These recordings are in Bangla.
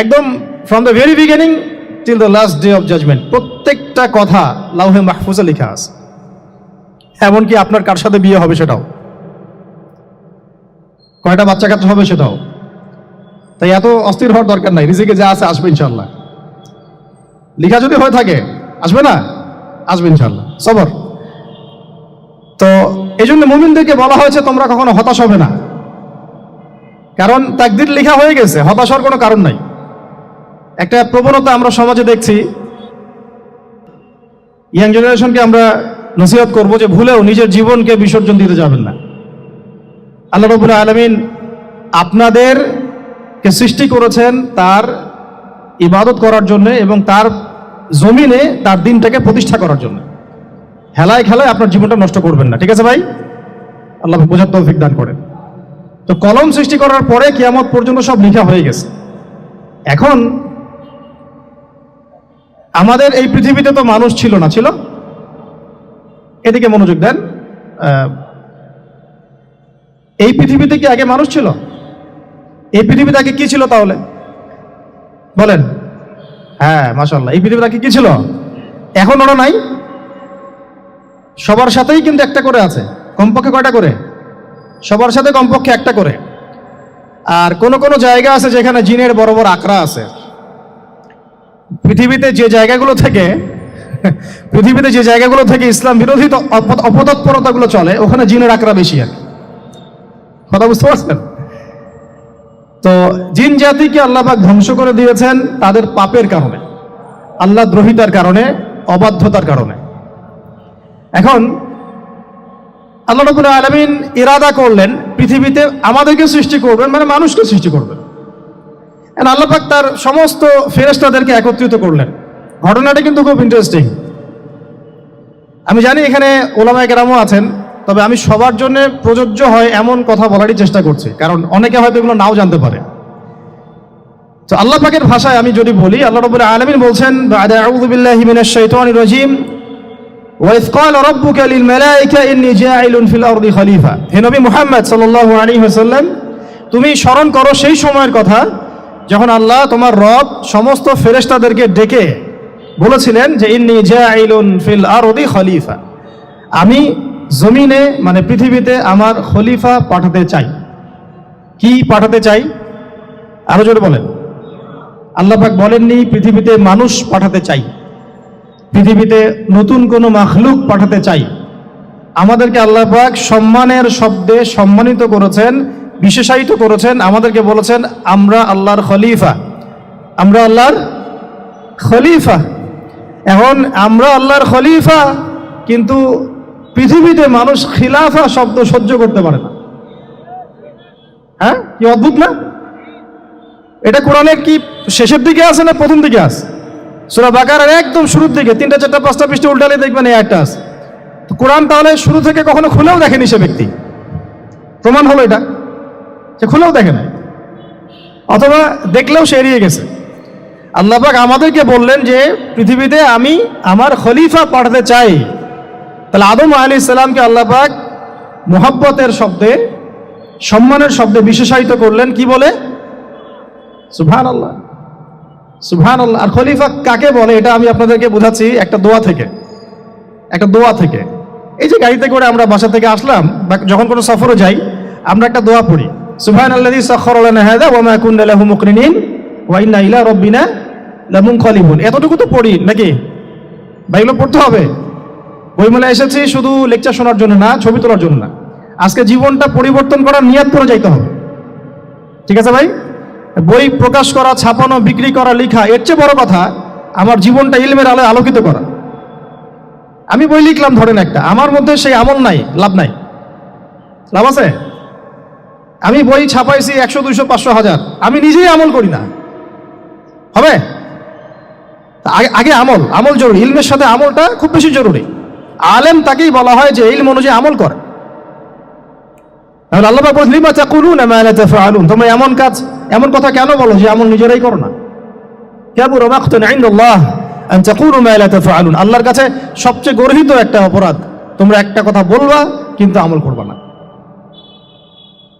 একদম from the very beginning till the last day of judgment প্রত্যেকটা কথা লাউহে মাহফুজে লেখা আছে। এমনকি আপনার কার সাথে বিয়ে হবে সেটাও, কয়টা বাচ্চা কাচ্চা হবে সেটাও। তাই এত অস্থির হওয়ার দরকার নাই, রিজিকে যা আছে আসবে ইনশাল্লাহ। লেখা যদি হয়ে থাকে আসবে না, আসবে ইনশাল্লাহ, সবর। তো এই জন্য মুমিনদেরকে বলা হয়েছে তোমরা কখনো হতাশ হবে না, কারণ তাকদীর লেখা হয়ে গেছে, হতাশ হওয়ার কোনো কারণ নাই। একটা প্রবণতা আমরা সমাজে দেখছি, ইয়াং জেনারেশনকে আমরা নসিহত করবো যে ভুলেও নিজের জীবনকে বিসর্জন দিতে যাবেন না। আল্লাহ রাব্বুল আলামিন আপনাদেরকে সৃষ্টি করেছেন তার ইবাদত করার জন্য এবং তার জমিনে তার দিনটাকে প্রতিষ্ঠা করার জন্য। হেলায় খেলায় আপনার জীবনটা নষ্ট করবেন না, ঠিক আছে ভাই? আল্লাহ বোঝার তৌফিক দান করেন। তো কলম সৃষ্টি করার পরে কিয়ামত পর্যন্ত সব লেখা হয়ে গেছে। এখন আমাদের এই পৃথিবীতে তো মানুষ ছিল না, ছিল? এদিকে মনোযোগ দেন। এই পৃথিবীতে কি আগে মানুষ ছিল? এই পৃথিবীতে আগে কি ছিল তাহলে বলেন? হ্যাঁ, মাশাআল্লাহ। এই পৃথিবীতে আগে কি ছিল? এখন ওরা নাই? সবার সাথেই কিন্তু একটা করে আছে, কমপক্ষে কয়টা করে? সবার সাথে কমপক্ষে একটা করে। আর কোন কোন জায়গা আছে যেখানে জিনের বড় বড় আকড়া আছে। পৃথিবীতে যে জায়গাগুলো থেকে ইসলাম বিরোধী অপতৎপরতাগুলো চলে, ওখানে জিনের আকড়া বেশি। আর কথা বুঝতে পারছেন? তো জিন জাতিকে আল্লাহ পাক ধ্বংস করে দিয়েছেন তাদের পাপের কারণে, আল্লাহ দ্রোহিতার কারণে, অবাধ্যতার কারণে। এখন আল্লাহ রাব্বুল আলামিন ইরাদা করলেন পৃথিবীতে আমাদেরকে সৃষ্টি করবেন, মানে মানুষকে সৃষ্টি করবেন। আল্লাহ পাক তার সমস্ত ফেরেশতাদেরকে একত্রিত করলেন। ঘটনাটা কিন্তু খুব ইন্টারেস্টিং। আমি জানি এখানে ওলামায়ে কেরামও আছেন, তবে আমি সবার জন্য প্রযোজ্য হয় এমন কথা বলারই চেষ্টা করছি, কারণ অনেকে হয়তো এগুলো নাও জানতে পারে। তো আল্লাহ পাকের ভাষায় আমি যদি বলি, আল্লাহ রাব্বুল আলামিন বলছেন, বা'দা আউযু বিল্লাহি মিনাশ শাইতানির রাজীম, ওয়া ইয ক্বালা রাব্বুকা লিল মালায়েকা ইন্নী জাঈলুন ফিল আরদি খলিফা। হে নবী মুহাম্মদ সাল্লাল্লাহু আলাইহি ওয়াসাল্লাম, তুমি স্মরণ করো সেই সময়ের কথা যখন আল্লাহ তোমার রব সমস্ত ফেরেশতাদেরকে ডেকে বলেছিলেন যে ইন্নী জাঈলুন ফিল আরদি খলিফা, আমি জমিনে মানে পৃথিবীতে আমার খলিফা পাঠাতে চাই। কি পাঠাতে চাই? আরো জোরে বলেন। আল্লাহ পাক বলেননি পৃথিবীতে মানুষ পাঠাতে চাই, পৃথিবীতে নতুন কোনো মাখলুক পাঠাতে চাই। আমাদেরকে আল্লাহ পাক সম্মানের শব্দে সম্মানিত করেছেন, বিশেষায়িত করেছেন। আমাদেরকে বলেছেন আমরা আল্লাহর খলিফা, আমরা আল্লাহর খলিফা। এখন আমরা আল্লাহর খলিফা, কিন্তু পৃথিবীতে মানুষ খিলাফা শব্দ সহ্য করতে পারে না। হ্যাঁ, কি অদ্ভুত না? এটা কোরআনের কি শেষের দিকে আছে না প্রথম দিকে আছে? সূরা বাকারার একদম শুরুর দিকে 3টা 4টা 5টা পৃষ্ঠা উল্টালে দেখবেন এই একটা আছে। তো কোরআন তাহলে শুরু থেকে কখনো খুলেও দেখেনি সে ব্যক্তি, প্রমাণ হলো এটা, সে খুলেও দেখে না, অথবা দেখলেও সে এড়িয়ে গেছে। আল্লাহ পাক আমাদেরকে বললেন যে পৃথিবীতে আমি আমার খলিফা পাঠাতে চাই। তাহলে আদম আলাইহিস সালামকে আল্লাহ পাক মুহাব্বতের শব্দে, সম্মানের শব্দে বিশেষায়িত করলেন, কি বলে? সুবহানাল্লাহ, সুবহানাল্লাহ। আর খলিফা কাকে বলে এটা আমি আপনাদেরকে বোঝাচ্ছি একটা দোয়া থেকে। এই যে গাড়িতে করে আমরা বাসা থেকে আসলাম বা যখন কোনো সফরে যাই, আমরা একটা দোয়া পড়ি, সুবহানাল্লাযী সাখখারা লানা হাযা ওয়া মা কুন্না লাহু মুকরিনিন ওয়া ইন্না ইলা রাব্বিনা লামুনকালিবুন। এতটুকু তো পড়ি নাকি? বা এগুলো পড়তে হবে? বইমেলায় এসেছি শুধু লেকচার শোনার জন্য না, ছবি তোলার জন্য না। আজকে জীবনটা পরিবর্তন করার নিয়ত করে যাইতে হবে, ঠিক আছে ভাই? বই প্রকাশ করা, ছাপানো, বিক্রি করা, লেখা, এর চেয়ে বড় কথা আমার জীবনটা ইলমের আলোয় আলোকিত করা। আমি বই লিখলাম ধরেন একটা, আমার মধ্যে সেই আমল নাই, লাভ নাই? লাভ আছে? আমি বই ছাপাইছি 100, 200, 500, 1000, আমি নিজেই আমল করি না, হবে? আগে আমল জরুরি। ইলমের সাথে আমলটা খুব বেশি জরুরি। আলেম তাকেই বলা হয় যে ইলম অনুযায়ী আমল করে। তাহলে আল্লাহ পাক বলেন, লিমা তাকুলুনা মা লা তাফআলুন, তোমরা এমন কথা কেন বলো যে আমল নিজেরাই করো না? কাবুরা মাকতান ইনদাল্লাহ আন তাকুলু মা লা তাফআলুন, আল্লাহর কাছে সবচেয়ে গর্হিত একটা অপরাধ, তোমরা একটা কথা বলবা কিন্তু আমল করবা না।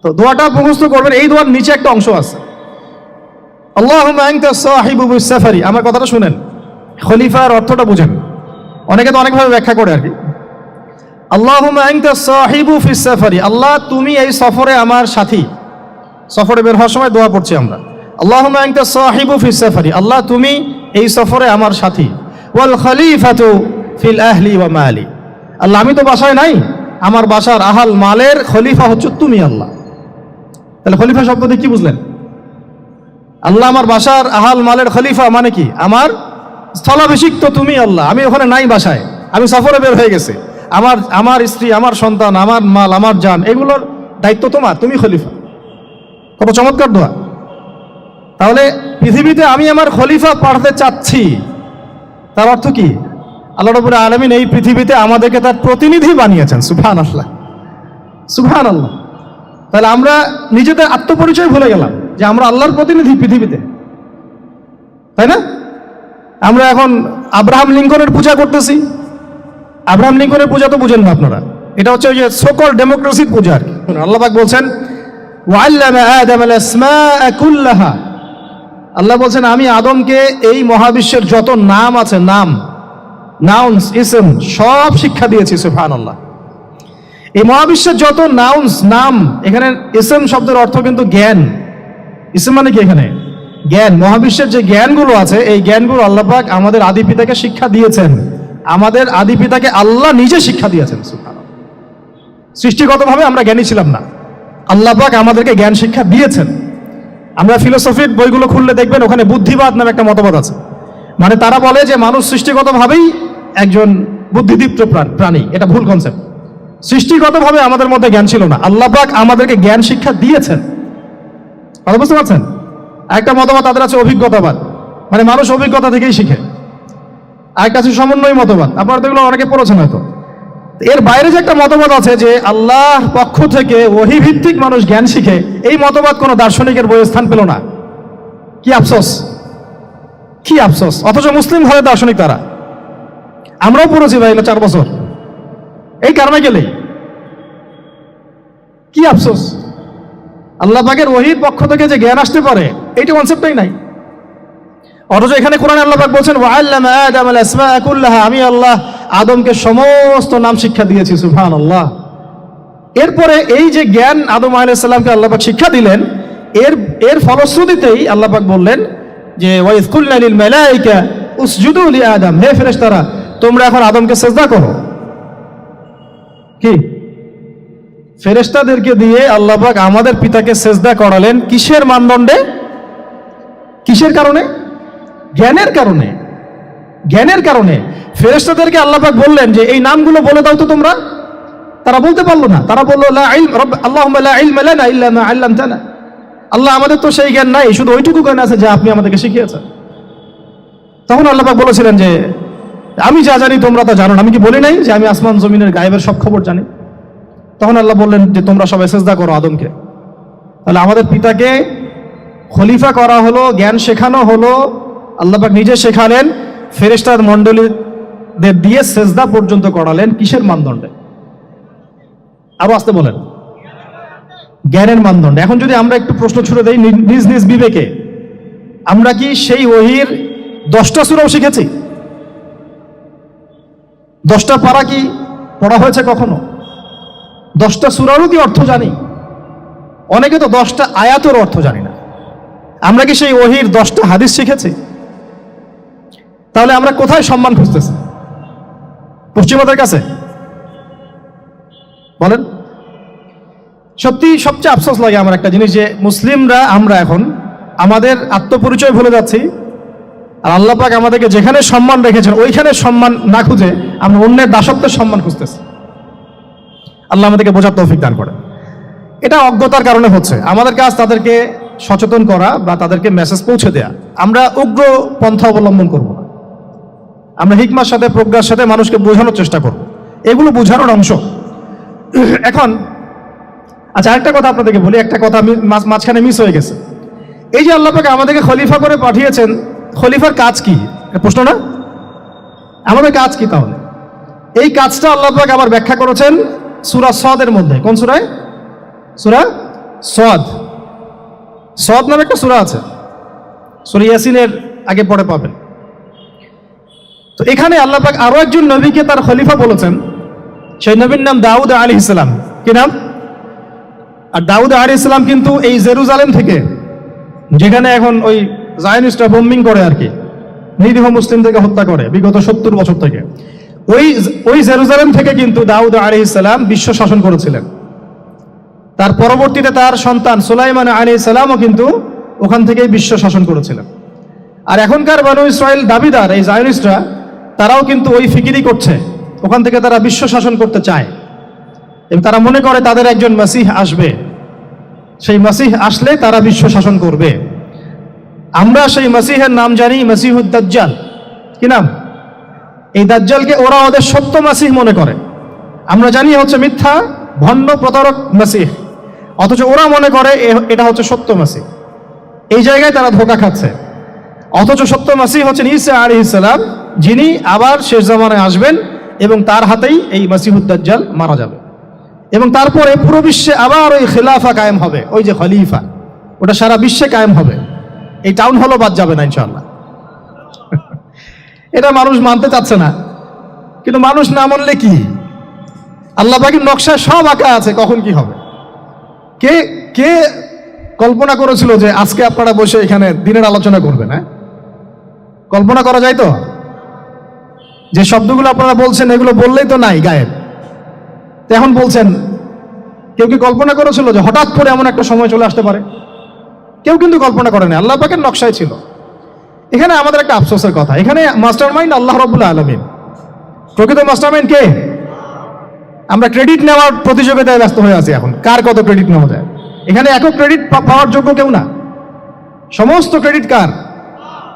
তো দোয়াটা মুখস্থ করবেন। এই দোয়ার নিচে একটা অংশ আছে, আল্লাহুম্মা আনতা সাহিবু ফিস সাফারি, আমার কথাটা শুনেন, খলিফার অর্থটা বুঝেন। অনেকে তো অনেকভাবে ব্যাখ্যা করে আর কি। আল্লাহুম্মা আনতা সাহিবু ফিস সাফারি, আল্লাহ তুমি এই সফরে আমার সাথী। সফরে বের হওয়ার সময় দোয়া পড়ছি আমরা, আল্লাহুম্মা আনতা সাহিবু ফিস সাফারি, আল্লাহ তুমি এই সফরে আমার সাথী। ওয়াল খলিফাতু ফিল আহলি ওয়া মালি, আল্লাহ আমি তো বাসায় নাই, আমার বাসার আহাল মালের খলিফা হচ্ছে তুমি আল্লাহ। তাহলে খলিফা শব্দ দিয়ে কি বুঝলেন? আল্লাহ আমার বাসার আহাল মালের খলিফা মানে কি? আমার স্থলাভিষিক্ত তুমি আল্লাহ, আমি ওখানে নাই বাসায়, আমি সফরে বের হয়ে গেছি, আমার স্ত্রী, আমার সন্তান, আমার মাল, আমার জান, এগুলোর দায়িত্ব তোমার, তুমি খলিফা। কত চমৎকার দোয়া। তাহলে পৃথিবীতে আমি আমার খলিফা পাঠাতে চাচ্ছি, তার অর্থ কি? আল্লাহ রাব্বুল আলামিন এই পৃথিবীতে আমাদেরকে তার প্রতিনিধি বানিয়েছেন। সুবহানাল্লাহ, সুবহানাল্লাহ। তাহলে আমরা নিজেদের আত্মপরিচয় ভুলে গেলাম যে আমরা আল্লাহর প্রতিনিধি পৃথিবীতে, তাই না? আমরা এখন আব্রাহাম লিঙ্কনের পূজা করতেছি। আব্রাহাম লিঙ্কনের পূজা তো বুঝেন না আপনারা, এটা হচ্ছে ওই যে সকল ডেমোক্রেসির পূজা আর কি। আল্লাহ পাক বলছেন ওয়াল্লামা আদামাল আসমাআ কুল্লাহা, আল্লাহ বলছেন আমি আদমকে এই মহাবিশ্বের যত নাম আছে, নাউন্স, ইসম, সব শিক্ষা দিয়েছি। সুবহানাল্লাহ। এই মহাবিশ্বের যত নাম, এখানে ইসম শব্দের অর্থ কিন্তু জ্ঞান। ইসম মানে কি? এখানে জ্ঞান। মহাবিশ্বের যে জ্ঞানগুলো আছে, এই জ্ঞানগুলো আল্লাহ পাক আমাদের আদি পিতাকে শিক্ষা দিয়েছেন। আমাদের আদি পিতাকে আল্লাহ নিজে শিক্ষা দিয়েছেন। সুবহানাল্লাহ। সৃষ্টিগতভাবে আমরা জ্ঞানী ছিলাম না, আল্লাহ পাক আমাদেরকে জ্ঞান শিক্ষা দিয়েছেন। আমরা ফিলোসফির বইগুলো খুললে দেখবেন ওখানে বুদ্ধিবাদ নামে একটা মতবাদ আছে। মানে তারা বলে যে মানুষ সৃষ্টিগতভাবেই একজন বুদ্ধিদীপ্ত প্রাণী। এটা ভুল কনসেপ্ট। সৃষ্টিগতভাবে আমাদের মধ্যে জ্ঞান ছিল না, আল্লাহ পাক আমাদেরকে জ্ঞান শিক্ষা দিয়েছেন। কথা বুঝতে পারছেন? একটা মতবাদ তাদের আছে অভিজ্ঞতাবাদ, মানে মানুষ অভিজ্ঞতা থেকেই শিখে। আরেকটা আছে সমন্বয় মতবাদ, আপনারা তো এগুলো অনেকে পড়েছেন হয়তো। এর বাইরে যে একটা মতবাদ আছে যে আল্লাহর পক্ষ থেকে ওহী ভিত্তিক মানুষ জ্ঞান শিখে, এই মতবাদ কোনো দার্শনিকের বইয়ে স্থান পেল না। কি আফসোস, কি আফসোস। অথচ মুসলিম ঘরের দার্শনিক তারা। আমরাও পড়েছি ভাই 4 বছর এই কারণে গেলেই। কি আফসোস, আল্লাহ পাকের ওহীর পক্ষ থেকে যে জ্ঞান আসতে পারে এইটা কনসেপ্টই নাই। অথচ এখানে কোরআনে আল্লাহ পাক বলছেন ওয়াল্লামা আদামাল আসমাআ কুল্লাহা, আমি আল্লাহ আদমকে সমস্ত নাম শিক্ষা দিয়েছি। সুবহানাল্লাহ। এরপরে এই যে জ্ঞান আদম আলাইহিস সালামকে আল্লাহ পাক শিক্ষা দিলেন, এর ফলশ্রুতিতেই আল্লাহ পাক বললেন যে ওয়াইজ কুলনা লিল মালাইকা উসজুদু লি আদম, হে ফেরেশতারা তোমরা এখন আদমকে সিজদা করো। কি ফেরেশতাদেরকে দিয়ে আল্লাহ পাক আমাদের পিতাকে সিজদা করালেন কিসের মানদণ্ডে? কিসের কারণে? জ্ঞানের কারণে। জ্ঞানের কারণে ফেরেশতাদেরকে আল্লাহ পাক বললেন যে এই নামগুলো বলে দাও তো তোমরা। তারা বলতে পারলো না, তারা বললো লা ইলম আল্লাহুম্মা লা ইলমা লানা ইল্লা মা আল্লামতানা, আল্লাহ আমাদের তো সেই জ্ঞান নাই, শুধু ওইটুকু জ্ঞান আছে যা আপনি আমাদেরকে শিখিয়েছেন। তখন আল্লাহ পাক বলেছিলেন যে আমি যা জানি তোমরা তা জানো না, আমি কি বলি নাই যে আমি আসমান জমিনের গায়েবের সব খবর জানি? তখন আল্লাহ বললেন যে তোমরা সবাই সিজদা করো আদমকে। তাহলে আমাদের পিতাকে খলিফা করা হলো, জ্ঞান শেখানো হলো, আল্লাহ পাক নিজে শেখালেন, ফেরেশতার মণ্ডলীদের দিয়ে সিজদা পর্যন্ত করালেন। কিসের মানদণ্ডে? আরো আসতে বলেন। জ্ঞানের মানদণ্ডে। এখন যদি আমরা একটু প্রশ্ন ছুড়ে দেই নিজ নিজ বিবেকে, আমরা কি সেই ওহীর 10টা সূরাও শিখেছি? 10টা পারা কি পড়া হয়েছে কখনো? 10টা সূরারও কি অর্থ জানি? অনেকে তো 10টা আয়াতের অর্থ জানি না। আমরা কি সেই ওহীর 10টা হাদিস শিখেছি? তাহলে আমরা কোথায় সম্মান খুঁজতেছি? পশ্চিমাদের কাছে? বলেন। সত্যি সবচেয়ে আফসোস লাগে আমার একটা জিনিস, যে মুসলিমরা আমরা এখন আমাদের আত্মপরিচয় ভুলে যাচ্ছি, আর আল্লাহ পাক আমাদেরকে যেখানে সম্মান রেখেছেন ওইখানে সম্মান না খুঁজে আমরা অন্যের দাসত্বের সম্মান খুঁজতেছি। আল্লাহ আমাদেরকে বোঝার তৌফিক দান করে। এটা অজ্ঞতার কারণে হচ্ছে। আমাদের কাজ তাদেরকে সচেতন করা বা তাদেরকে মেসেজ পৌঁছে দেয়া। আমরা উগ্র পন্থা অবলম্বন করব না, আমরা হিকমার সাথে প্রজ্ঞার সাথে মানুষকে বোঝানোর চেষ্টা করব। এগুলো বোঝানোর অংশ। এখন আচ্ছা আরেকটা কথা আপনাদেরকে বলি, একটা কথা মাঝখানে মিস হয়ে গেছে। এই যে আল্লাহ পাক আমাদেরকে খলিফা করে পাঠিয়েছেন, খলিফার কাজ কি? প্রশ্ন না? আমাদের কাজ কি তাহলে? এই কাজটা আল্লাহ পাক আবার ব্যাখ্যা করেছেন সূরা সদের মধ্যে। কোন সূরায়? সূরা সদ। সদ নামে একটা সূরা আছে। সূরা ইয়াসিনের আগে পরে পাবেন। তো এখানে আল্লাহ পাক আরো একজন নবীকে তার খলিফা বলেছেন, সেই নবীর নাম দাউদ আলাইহিস সালাম। কি নাম? আর দাউদ আলাইহিস সালাম কিন্তু এই জেরুজালেম থেকে, যেখানে এখন ওই জায়নিস্টরা বোম্বিং করে আর কি, নিরীহ মুসলিমদেরকে হত্যা করে বিগত 70 বছর থেকে, ওই জেরুজালেম থেকে কিন্তু দাউদ আলাইহিস সালাম বিশ্ব শাসন করেছিলেন। তার পরবর্তীতে তার সন্তান সুলাইমান আলাইহিস সালামও কিন্তু ওখান থেকেই বিশ্ব শাসন করেছিলেন। আর এখনকার বনু ইসরাইল দাবিদার এই জায়নিস্টরা, তারাও কিন্তু ওই ফিকিরই করছে, ওখান থেকে তারা বিশ্ব শাসন করতে চায় এবং তারা মনে করে তাদের একজন মাসিহ আসবে, সেই মাসিহ আসলে তারা বিশ্ব শাসন করবে। আমরা সেই মাসিহের নাম জানি মাসিহুদ দাজ্জাল। কি নাম? এই দাজ্জালকে ওরা ওদের সত্য মাসিহ মনে করে, আমরা জানি হচ্ছে মিথ্যা ভণ্ড প্রতারক মাসিহ, অথচ ওরা মনে করে এটা হচ্ছে সত্য মাসিহ। এই জায়গায় তারা ধোঁকা খাচ্ছে। অথচ সত্য মাসিহ হচ্ছেন ঈসা আলাইহিস সালাম, যিনি আবার শেষ জামানায় আসবেন এবং তার হাতেই এই মাসিহুদ দাজ্জাল মারা যাবে এবং তারপরে পুরো বিশ্বে আবার ওই খিলাফা কায়েম হবে, ওই যে খলিফা, ওটা সারা বিশ্বে কায়েম হবে। এই টাউন হলও বাদ যাবে না ইনশাআল্লাহ। এটা মানুষ মানতে চাচ্ছে না, কিন্তু মানুষ না মানলে কি, আল্লাহ পাকের নকশায় সব আঁকা আছে কখন কি হবে। কে কে কল্পনা করেছিল যে আজকে আপনারা বসে এখানে দিনের আলোচনা করবেন? হ্যাঁ, কল্পনা করা যায় তো? যে শব্দগুলো আপনারা বলছেন এগুলো বললেই তো নাই, গায়েব। তো এখন বলছেন, কেউ কি কল্পনা করেছিল যে হঠাৎ করে এমন একটা সময় চলে আসতে পারে? কেউ কিন্তু কল্পনা করেনি, আল্লাহ পাকের নকশায় ছিল। এখানে আমাদের একটা আফসোসের কথা, এখানে মাস্টারমাইন্ড আল্লাহ রাব্বুল আলামিন। প্রকৃত মাস্টারমাইন্ড কে? আমরা ক্রেডিট নেওয়ার প্রতিযোগিতায় ব্যস্ত হয়ে আছি এখন, কার কত ক্রেডিট নেওয়া যায়। এখানে একক ক্রেডিট পাওয়ার যোগ্য কেউ না, সমস্ত ক্রেডিট কার?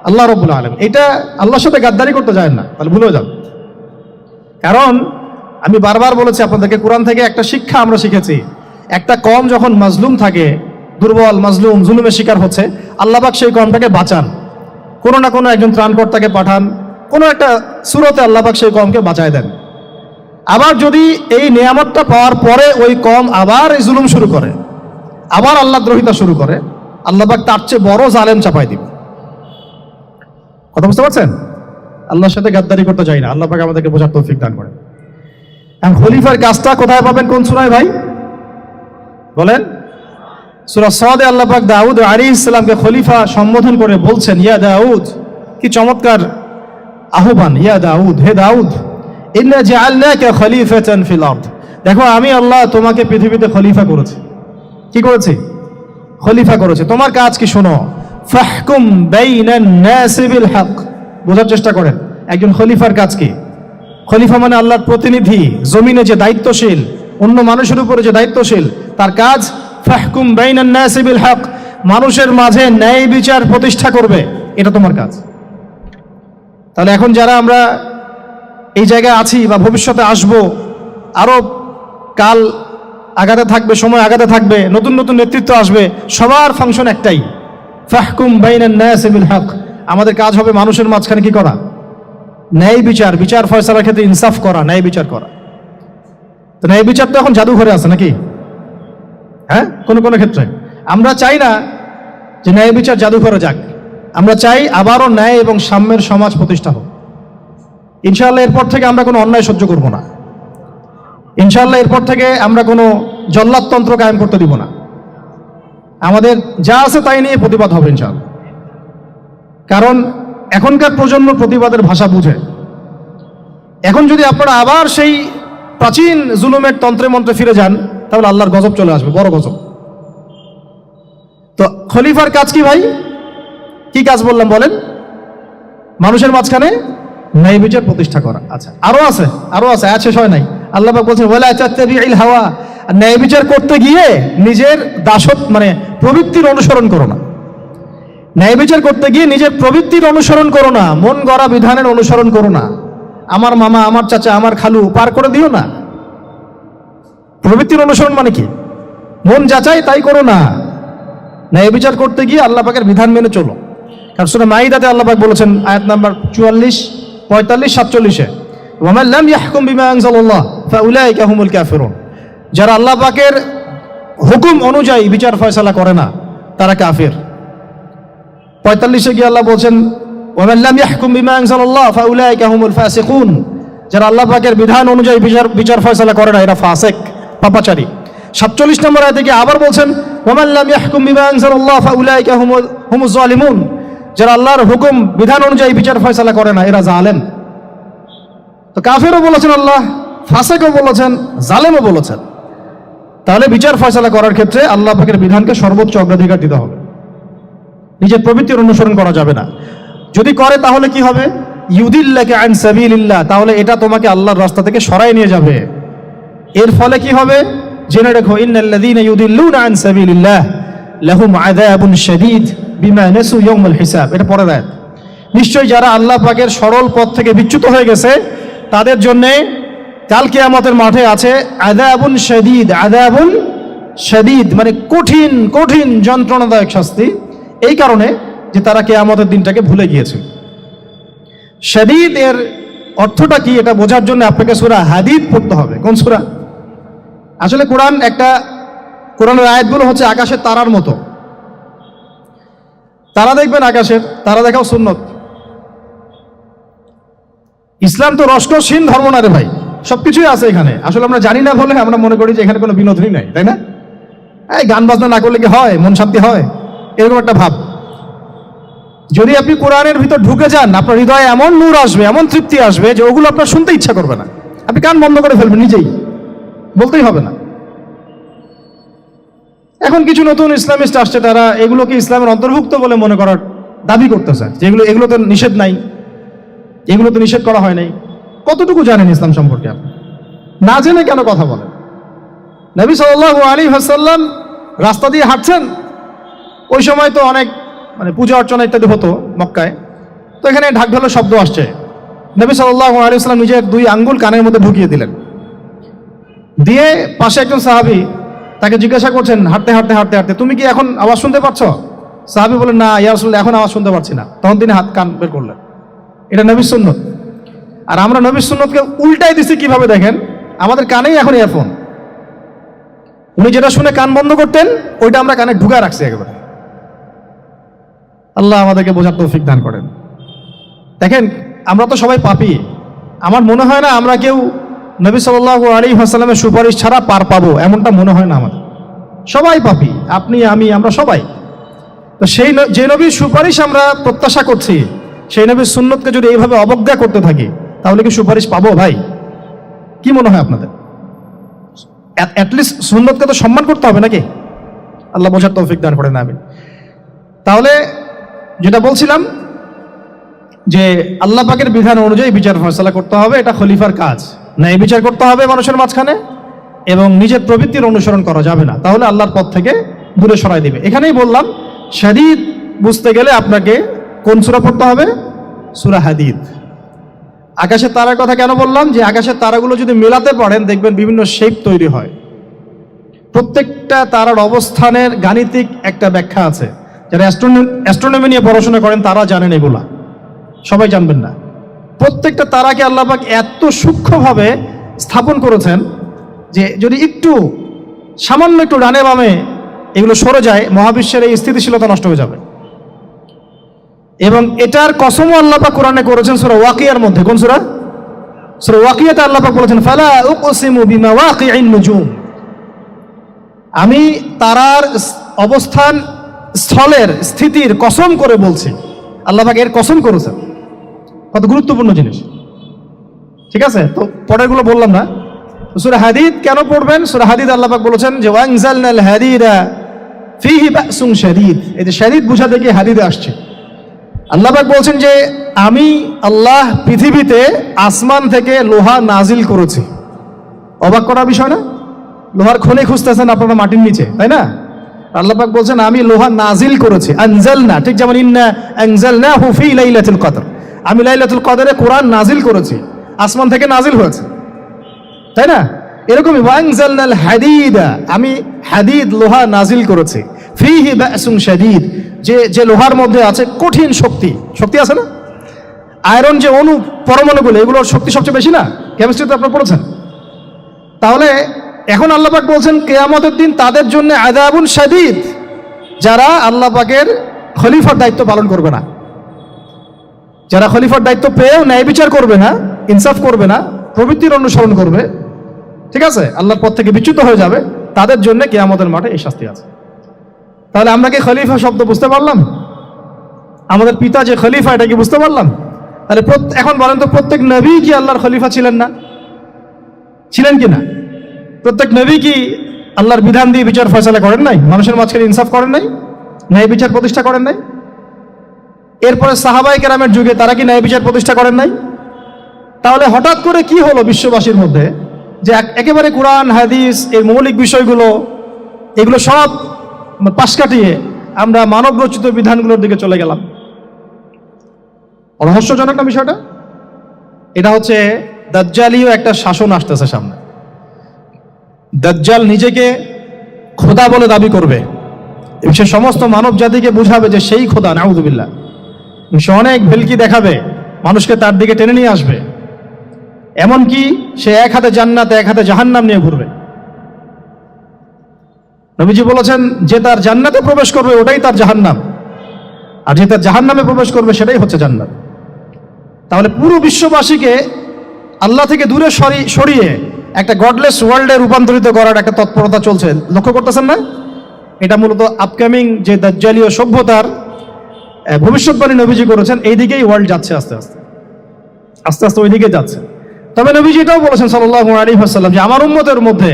আল্লাহ রাব্বুল আলামিন। এটা আল্লাহর সাথে গাদ্দারি করতে যায় না, তাহলে ভুলে যান। কারণ আমি বারবার বলেছি আপনাদেরকে, কোরআন থেকে একটা শিক্ষা আমরা শিখেছি, একটা কওম যখন মাজলুম থাকে, দুর্বল মাজলুম জুলুমের শিকার হচ্ছে, আল্লাহ পাক সেই কওমটাকে বাঁচান, কোনো না কোনো একজন ত্রাণকর্তাকে পাঠান, কোনো একটা সূরতে আল্লাহ পাক সেই কওমকে বাঁচায় দেন। আবার যদি এই নিয়ামতটা পাওয়ার পরে ওই কওম আবার এই জুলুম শুরু করে, আবার আল্লাহ দ্রোহিতা শুরু করে, আল্লাহ পাক তার চেয়ে বড় জালেম চাপাই দিবে। কথা বুঝতে পারছেন? আল্লাহর সাথে গাদ্দারি করতে চাই না, আল্লাহ পাক আমাদেরকে বোঝার তৌফিক দান করেন। এখন খলিফার কাজটা কোথায় পাবেন, কোন সূরায় ভাই বলেন? সূরা সাদে আল্লাহ পাক দাউদ আলাইহিস সালামকে খলিফা সম্বোধন করে বলছেন, ইয়া দাউদ, কি চমৎকার আহ্বান, ইয়া দাউদ, হে দাউদ, ইন্না জাআলনাকা খলিফাতান ফিল আরদ। দেখো আমি আল্লাহ তোমাকে পৃথিবীতে খলিফা করেছি। কি করেছি? খলিফা করেছে। তোমার কাজ কি শোনো, ফাহকুম বাইনান নাসি বিল হক। বোঝার চেষ্টা করেন একজন খলিফার কাজ কি। খলিফা মানে আল্লাহর প্রতিনিধি, জমিনে যে দায়িত্বশীল, অন্য মানুষের উপরে যে দায়িত্বশীল, তার কাজ ফাহকুম বাইনান নাসি বিল হক, মানুষের মাঝে ন্যায় বিচার প্রতিষ্ঠা করবে, এটা তোমার কাজ। তাহলে এখন যারা আমরা এই জায়গায় আছি বা ভবিষ্যতে আসব, আরো কাল আগাতে থাকবে, সময় আগাতে থাকবে, নতুন নতুন নেতৃত্ব আসবে, সবার ফাংশন একটাই, ফাহকুম বাইনান নাসি বিল হক। আমাদের কাজ হবে মানুষের মাঝখানে কি করা, ন্যায় বিচার, বিচার ফয়সালার ক্ষেত্রে ইনসাফ করা, ন্যায় বিচার করা। তো ন্যায় বিচার তো এখন জাদুঘরে আছে নাকি? হ্যাঁ, কোন কোন ক্ষেত্রে আমরা চাই না যে ন্যায় বিচার জাদুঘরে যাক, আমরা চাই আবারও ন্যায় এবং সাম্যের সমাজ প্রতিষ্ঠা হোক। ইনশাআল্লাহ এরপর থেকে আমরা কোনো অন্যায় সহ্য করব না। ইনশাআল্লাহ এরপর থেকে আমরা কোনো জল্লাদতন্ত্র কায়েম করতে দিব না। আমাদের যা আছে তাই নিয়ে প্রতিবাদ হবে ইনশাআল্লাহ। কারণ এখনকার প্রজন্ম প্রতিবাদের ভাষা বুঝে। এখন যদি আপনারা আবার সেই প্রাচীন জুলুমের তন্ত্রে মন্ত্রে ফিরে যান, তাহলে আল্লাহর গজব চলে আসবে, বড় গজব। তো খলিফার কাজ কি ভাই? কি কাজ বললাম বলেন? মানুষের মাঝখানে ন্যায় বিচার প্রতিষ্ঠা করা। আচ্ছা, আরো আছে, আরো আছে, আয়াত শেষ হয় নাই। আল্লাহ পাক বলছেন, ওয়ালা তাত্তাবিউল হাওয়া, ন্যায় বিচার করতে গিয়ে নিজের দাসত্ব মানে প্রবৃত্তির অনুসরণ করো না। ন্যায় বিচার করতে গিয়ে নিজের প্রবৃত্তির অনুসরণ করো না, মন গড়া বিধানের অনুসরণ করো না। আমার মামা, আমার চাচা, আমার খালু পার করে দিও না। প্রবৃত্তির অনুসরণ মানে কি? মন যাচাই তাই করো না। ন্যায় বিচার করতে গিয়ে আল্লাহ পাকের বিধান মেনে চলো। কারণ সূরা মাইদাতে আল্লাহ পাক বলেছেন আয়াত নাম্বার 44, 45, 47-এ, ওয়া মান লাম ইয়াহকুম বিমা আনজালাল্লাহ ফাউলাইকা হুমুল কাফিরুন। যারা আল্লাহ পাকের হুকুম অনুযায়ী বিচার ফয়সালা করে না, তারা কাফির। 45-এ গিয়ে আল্লাহ বলছেন ওয়ামান লাম ইয়াহকুম বিমা আনজালাল্লাহ ফাউলাইকা হুমুল ফাসিকুন, যারা আল্লাহ পাকের বিধান অনুযায়ী বিচার ফয়সালা করে না এরা ফাসিক, পাপাচারী। 47 নম্বর আয়াতে গিয়ে আবার বলছেন ওয়ামান লাম ইয়াহকুম বিমা আনজালাল্লাহ ফাউলাইকা হুমুজ জালিমুন, যারা আল্লাহর হুকুম বিধান অনুযায়ী বিচার ফয়সালা করে না এরা জালেম। তো কাফেরও বলেছেন আল্লাহ, ফাসিকও বলেছেন, জালেমও বলেছেন। তাহলে বিচার ফয়সালা করার ক্ষেত্রে আল্লাহ পাকের বিধানকে সর্বোচ্চ অগ্রাধিকার দিতে হবে, নিজের প্রবৃত্তির অনুসরণ করা যাবে না। যদি করে তাহলে কি হবে? ইউদিল্লাকা আন সাবিলিল্লাহ, তাহলে এটা তোমাকে আল্লাহর রাস্তা থেকে সরায় নিয়ে যাবে। এর ফলে কি হবে জেনে রেখো, ইন্নাল্লাযীনা ইউদিল্লুনা আন সাবিলিল্লাহ লাহুম আযাবুন শাদীদ বিমা নাসু ইয়াউমাল হিসাব। এটা পরের আয়াত। নিশ্চয়ই যারা আল্লাহ পাকের সরল পথ থেকে বিচ্যুত হয়ে গেছে তাদের জন্য কাল কিয়ামতের মাঠে আছে আযাবুন শাদীদ। আযাবুন শাদীদ মানে কঠিন কঠিন যন্ত্রণাদায়ক শাস্তি, এই কারণে যে তারা কিয়ামতের দিনটাকে ভুলে গিয়েছে। শাদীদ এর অর্থটা কি এটা বোঝার জন্য আপনাকে সূরা হাদীদ পড়তে হবে। কোন সূরা? আসলে কোরআনের আয়াতগুলো হচ্ছে আকাশের তারার মতো। তারা দেখবেন আকাশের, তারা দেখাও সুন্নত। ইসলাম তো রসকসহীন ধর্ম না রে ভাই, সবকিছুই আছে এখানে। আসলে আমরা জানি না বলে আমরা মনে করি যে এখানে কোনো বিনোদনই নাই, তাই না? এই গান বাজনা না করলে কি হয়, মন শান্তি হয়, এরকম একটা ভাব। যদি আপনি কোরআনের ভিতর ঢুকে যান আপনার হৃদয়ে এমন নূর আসবে, এমন তৃপ্তি আসবে যে ওগুলো আপনার শুনতে ইচ্ছা করবে না, আপনি কান বন্ধ করে ফেলবেন, নিজেই বলতেই হবে না। এখন কিছু নতুন ইসলামিস্ট আসছে, তারা এগুলোকে ইসলামের অন্তর্ভুক্ত বলে মনে করার দাবি করতেছে, যে এগুলো তো নিষেধ নাই, এগুলো তো নিষেধ করা হয় নাই। কতটুকু জানেন ইসলাম সম্পর্কে আপনি? না জেনে কেন কথা বলেন? নবী সাল্লাল্লাহু আলাইহি ওয়াসাল্লাম রাস্তা দিয়ে হাঁটছেন, ওই সময় তো অনেক পূজা অর্চনা ইত্যাদি হতো মক্কায়। তো এখানে ঢাক ঢোলের শব্দ আসছে, নবী সাল্লাল্লাহু আলাইহি ওয়াসাল্লাম নিজের 2 আঙ্গুল কানের মধ্যে ঢুকিয়ে দিলেন, দিয়ে পাশে একজন সাহাবী তাকে জিজ্ঞাসা করছেন হাঁটতে হাঁটতে হাঁটতে হাঁটতে, তুমি কি এখন আওয়াজ শুনতে পাচ্ছ? সাহাবী বলেন, না ইয়া রাসূলুল্লাহ, এখন আওয়াজ শুনতে পাচ্ছি না। তখন তিনি কান বের করলেন। এটা নবীর সুন্নত। আর আমরা নবীর সুন্নতকে উল্টাই দিছি কিভাবে দেখেন, আমাদের কানেই এখন ইয়ারফোন। উনি যেটা শুনে কান বন্ধ করতেন ওইটা আমরা কানে ঢুকা রাখছি একেবারে। আল্লাহ আমাদেরকে বোঝার তৌফিক দান করেন। দেখেন আমরা তো সবাই পাপী। আমার মনে হয় না আমরা কেউ নবী সাল্লাল্লাহু আলাইহি ওয়াসাল্লামের সুপারিশ ছাড়া পার পাবো, এমনটা মনে হয় না আমাদের। সবাই পাপী, আপনি আমি আমরা সবাই। তো যে নবীর সুপারিশ আমরা প্রত্যাশা করছি, সেই নবীর সুন্নতকে যদি এইভাবে অবজ্ঞা করতে থাকি তাহলে কি সুপারিশ পাবো ভাই? কি মনে হয় আপনাদের? অ্যাটলিস্ট সুন্নতকে তো সম্মান করতে হবে নাকি? আল্লাহ বোঝার তৌফিক দান করেন, আমিন। তাহলে যেটা বলছিলাম যে আল্লাহ পাকের বিধান অনুযায়ী বিচার ফয়সালা করতে হবে, এটা খলিফার কাজ। ন্যায় বিচার করতে হবে মানুষের মাঝখানে, এবং নিজের প্রবৃত্তির অনুসরণ করা যাবে না, তাহলে আল্লাহর পথ থেকে দূরে সরাই দিবে। এখানেই বললাম শাদীদ বুঝতে গেলে আপনাকে কোন সূরা পড়তে হবে? সূরা হাদীদ। আকাশের তারার কথা কেন বললাম? যে আকাশের তারাগুলো যদি মেলাতে পারেন দেখবেন বিভিন্ন শেপ তৈরি হয়। প্রত্যেকটা তারার অবস্থানের গাণিতিক একটা ব্যাখ্যা আছে। যারা অ্যাস্ট্রোনমি নিয়ে পড়াশোনা করেন তারা জানেন, এগুলা সবাই জানবেন না। প্রত্যেকটা তারাকে আল্লাহ পাক এত সূক্ষ্মভাবে স্থাপন করেছেন যে যদি একটু সামান্য একটু ডানে বামে এগুলো সরে যায়, মহাবিশ্বের এই স্থিতিশীলতা নষ্ট হয়ে যাবে। এবং এটার কসমও আল্লাহ পাক কোরআনে করেছেন সূরা ওয়াকিয়ার মধ্যে। কোন সূরা? সূরা ওয়াকিয়াতে আল্লাহ পাক বলেছেন ফালা উকসিমু বিমাওয়াকিইন নুজুম, আমি তারার অবস্থান স্থলের স্থিতির কসম করে বলছি। আল্লাহ পাক এর কসম করেছেন, কত গুরুত্বপূর্ণ জিনিস। ঠিক আছে, তো পরেরগুলো বললাম না। সূরা হাদীদ কেন পড়বেন? সূরা হাদীদ আল্লাহ পাক বলেছেন যে ওয়ানজালনাল হাদীদা ফীহি বাসুন শাদীদ। এই যে শাদীদ বুঝাতে গিয়ে হাদীদে আসছে। আল্লাহ পাক বলছেন যে আমি আল্লাহ পৃথিবীতে আসমান থেকে লোহা নাজিল করেছি। অবাক করার বিষয় না? লোহার খনি খুঁজতেছেন আপনারা মাটির নিচে, তাই না? আল্লাহ পাক বলছেন আমি লোহা নাজিল করেছি। আনজালনা, ঠিক যেমন ইন্না আনজালনাহু ফী লাইলাতুল কদর, আমি লাইলাতুল কদরে কোরআন নাজিল করেছি, আসমান থেকে নাজিল হয়েছে, তাই না? এরকমই ওয়ানজালনাল হাদীদা, আমি হাদীদ লোহা নাজিল করেছি। ফীহি বাসুন শাদীদ, যে লোহার মধ্যে আছে কঠিন শক্তি আছে না? আয়রন যে অণু পরমাণুগুলো, এগুলোর শক্তি সবচেয়ে বেশি না? কেমিস্ট্রিতে আপনারা পড়েছেন। তাহলে এখন আল্লাহ পাক বলছেন কিয়ামতের দিন তাদের জন্য আযাবুন শাদীদ, যারা আল্লাহ পাকের খলিফার দায়িত্ব পালন করবে না, যারা খলিফার দায়িত্ব পেয়েও ন্যায় বিচার করবে না, ইনসাফ করবে না, প্রবৃত্তির অনুসরণ করবে, ঠিক আছে, আল্লাহর পথ থেকে বিচ্যুত হয়ে যাবে, তাদের জন্য কিয়ামতের মাঠে এই শাস্তি আছে। তাহলে আমরা কি খলিফা শব্দ বুঝতে পারলাম? আমাদের পিতা যে খলিফা, এটা কি বুঝতে পারলাম? তাহলে এখন বলেন তো, প্রত্যেক নবী কি আল্লাহর খলিফা ছিলেন না? ছিলেন কি না? প্রত্যেক নবী কি আল্লাহর বিধান দিয়ে বিচার ফয়সালা করেন নাই? মানুষের মাঝখানে ইনসাফ করেন নাই? ন্যায় বিচার প্রতিষ্ঠা করেন নাই? এরপরে সাহাবায়ে কেরামের যুগে তারা কি ন্যায় বিচার প্রতিষ্ঠা করেন নাই? তাহলে হঠাৎ করে কি হলো বিশ্ববাসীর মধ্যে যে একেবারে কোরআন হাদিস এর মৌলিক বিষয়গুলো এগুলো সব পাশ কাটিয়ে আমরা মানব রচিত বিধানগুলোর দিকে চলে গেলাম? রহস্যজনক না বিষয়টা? এটা হচ্ছে দাজ্জালীয় একটা শাসন আসতেছে সামনে। দাজ্জাল নিজেকে খোদা বলে দাবি করবে, সে সমস্ত মানব জাতিকে বুঝাবে যে সেই খোদা, নাউযুবিল্লাহ। সে অনেক ভেলকি দেখাবে, মানুষকে তার দিকে টেনে নিয়ে আসবে, এমনকি সে এক হাতে জান্নাত এক হাতে জাহান্নাম নিয়ে ঘুরবে। নবীজি বলেছেন, যে তার জান্নাতে প্রবেশ করবে ওটাই তার জাহান্নাম, আর যে তার জাহান্নামে প্রবেশ করবে সেটাই হচ্ছে জান্নাত। তাহলে পুরো বিশ্ববাসীকে আল্লাহ থেকে দূরে সরিয়ে একটা গডলেস ওয়ার্ল্ডে রূপান্তরিত করার একটা তৎপরতা চলছে, লক্ষ্য করতেছেন না? এটা মূলত আপকামিং যে দাজ্জালীয় সভ্যতার ভবিষ্যৎবাণী নবীজি করেছেন, এই দিকেই ওয়ার্ল্ড যাচ্ছে, আস্তে আস্তে আস্তে আস্তে ওই দিকে যাচ্ছে। তবে নবীজি এটাও বলেছেন সাল্লাল্লাহু আলাইহি ওয়াসাল্লাম যে আমার উম্মতের মধ্যে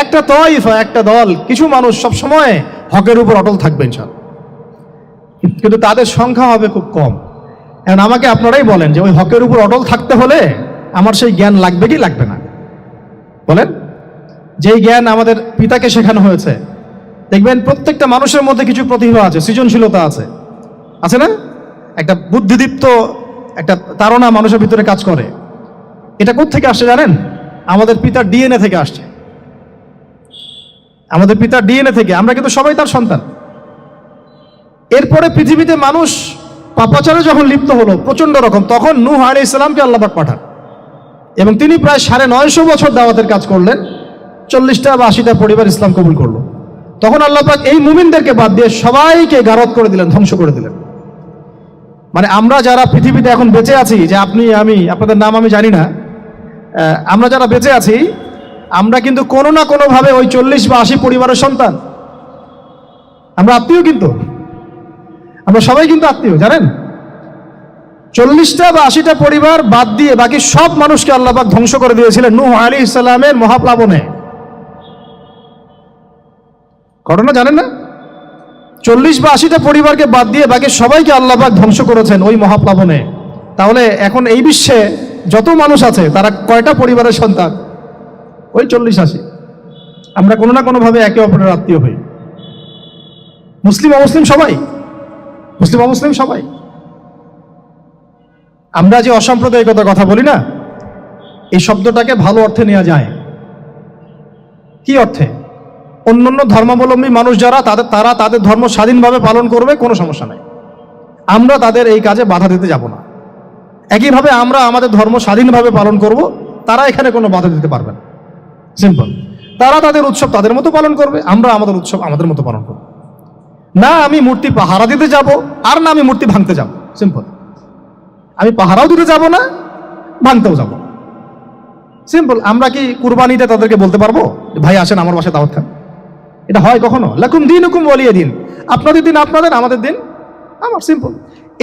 একটা তয়ফা, একটা দল, কিছু মানুষ সব সময় হকের উপর অটল থাকবে ইনশাআল্লাহ, কিন্তু তাদের সংখ্যা হবে খুব কম। এখন আমাকে আপনারাই বলেন যে ওই হকের উপর অটল থাকতে হলে আমার সেই জ্ঞান লাগবে কি লাগবে না? বলেন। যেই জ্ঞান আমাদের পিতাকে শেখানো হয়েছে, দেখবেন প্রত্যেকটা মানুষের মধ্যে কিছু প্রতিভা আছে, সৃজনশীলতা আছে, আছে না? একটা বুদ্ধিদীপ্ত একটা তাড়না মানুষের ভিতরে কাজ করে। এটা কোত্থেকে আসছে জানেন? আমাদের পিতার ডিএনএ থেকে আসছে। আমাদের পিতার ডিএনএ থেকে, আমরা কিন্তু সবাই তার সন্তান। এরপরে পৃথিবীতে মানুষ পাপাচারে যখন লিপ্ত হলো প্রচন্ড রকম, তখন নূহ আলাইহিস সালামকে আল্লাহ পাক পাঠান এবং তিনি প্রায় 950 বছর দাওয়াতের কাজ করলেন, 40টা বা 80টা পরিবার ইসলাম কবুল করলো। তখন আল্লাহ পাক এই মুমিনদেরকে বাদ দিয়ে সবাইকে গারদ করে দিলেন, ধ্বংস করে দিলেন। মানে আমরা যারা পৃথিবীতে এখন বেঁচে আছি, যে আপনি আমি, আপনাদের নাম আমি জানি না, আমরা যারা বেঁচে আছি, আমরা কিন্তু কোনো না কোনোভাবে ওই 40 বা 80 পরিবারের সন্তান। আমরা আত্মীয়, কিন্তু আমরা সবাই কিন্তু আত্মীয়, জানেন? 40টা বা 80টা পরিবার বাদ দিয়ে বাকি সব মানুষকে আল্লাহ পাক ধ্বংস করে দিয়েছিলেন নূহ আলাইহিস সালামের মহাপ্লাবনে। ঘটনা জানেন না? 40 বা 80টা পরিবারকে বাদ দিয়ে বাকি সবাইকে আল্লাহ পাক ধ্বংস করেছেন ওই মহাপ্লাবনে। তাহলে এখন এই বিশ্বে যত মানুষ আছে তারা কয়টা পরিবারের সন্তান? ওই 40-80। আমরা কোনো না কোনোভাবে একে অপরের আত্মীয় হই, মুসলিম অমুসলিম সবাই, মুসলিম অমুসলিম সবাই। আমরা যে অসাম্প্রদায়িকতার কথা বলি না, এই শব্দটাকে ভালো অর্থে নেওয়া যায়। কি অর্থে? অন্যান্য ধর্মাবলম্বী মানুষ যারা, তারা তাদের ধর্ম স্বাধীনভাবে পালন করবে, কোনো সমস্যা নাই, আমরা তাদের এই কাজে বাধা দিতে যাব না। একইভাবে আমরা আমাদের ধর্ম স্বাধীনভাবে পালন করব, তারা এখানে কোনো বাধা দিতে পারবে না। সিম্পল। তারা তাদের উৎসব তাদের মতো পালন করবে, আমরা আমাদের উৎসব আমাদের মতো পালন করব। না আমি মূর্তি পাহারা দিতে যাব, আর না আমি মূর্তি ভাঙতে যাব। সিম্পল। আমি পাহারাও দিতে যাব না, ভাঙতেও যাব। সিম্পল। আমরা কি কুরবানিতে তাদেরকে বলতে পারবো ভাই আসেন আমার বাসায় দাওয়াত খান? এটা হয় কখনো? লাকুম দীনুকুম ওয়ালিয়া দিন। আপনাদের দিন আপনাদের, আমাদের দিন আমার। সিম্পল।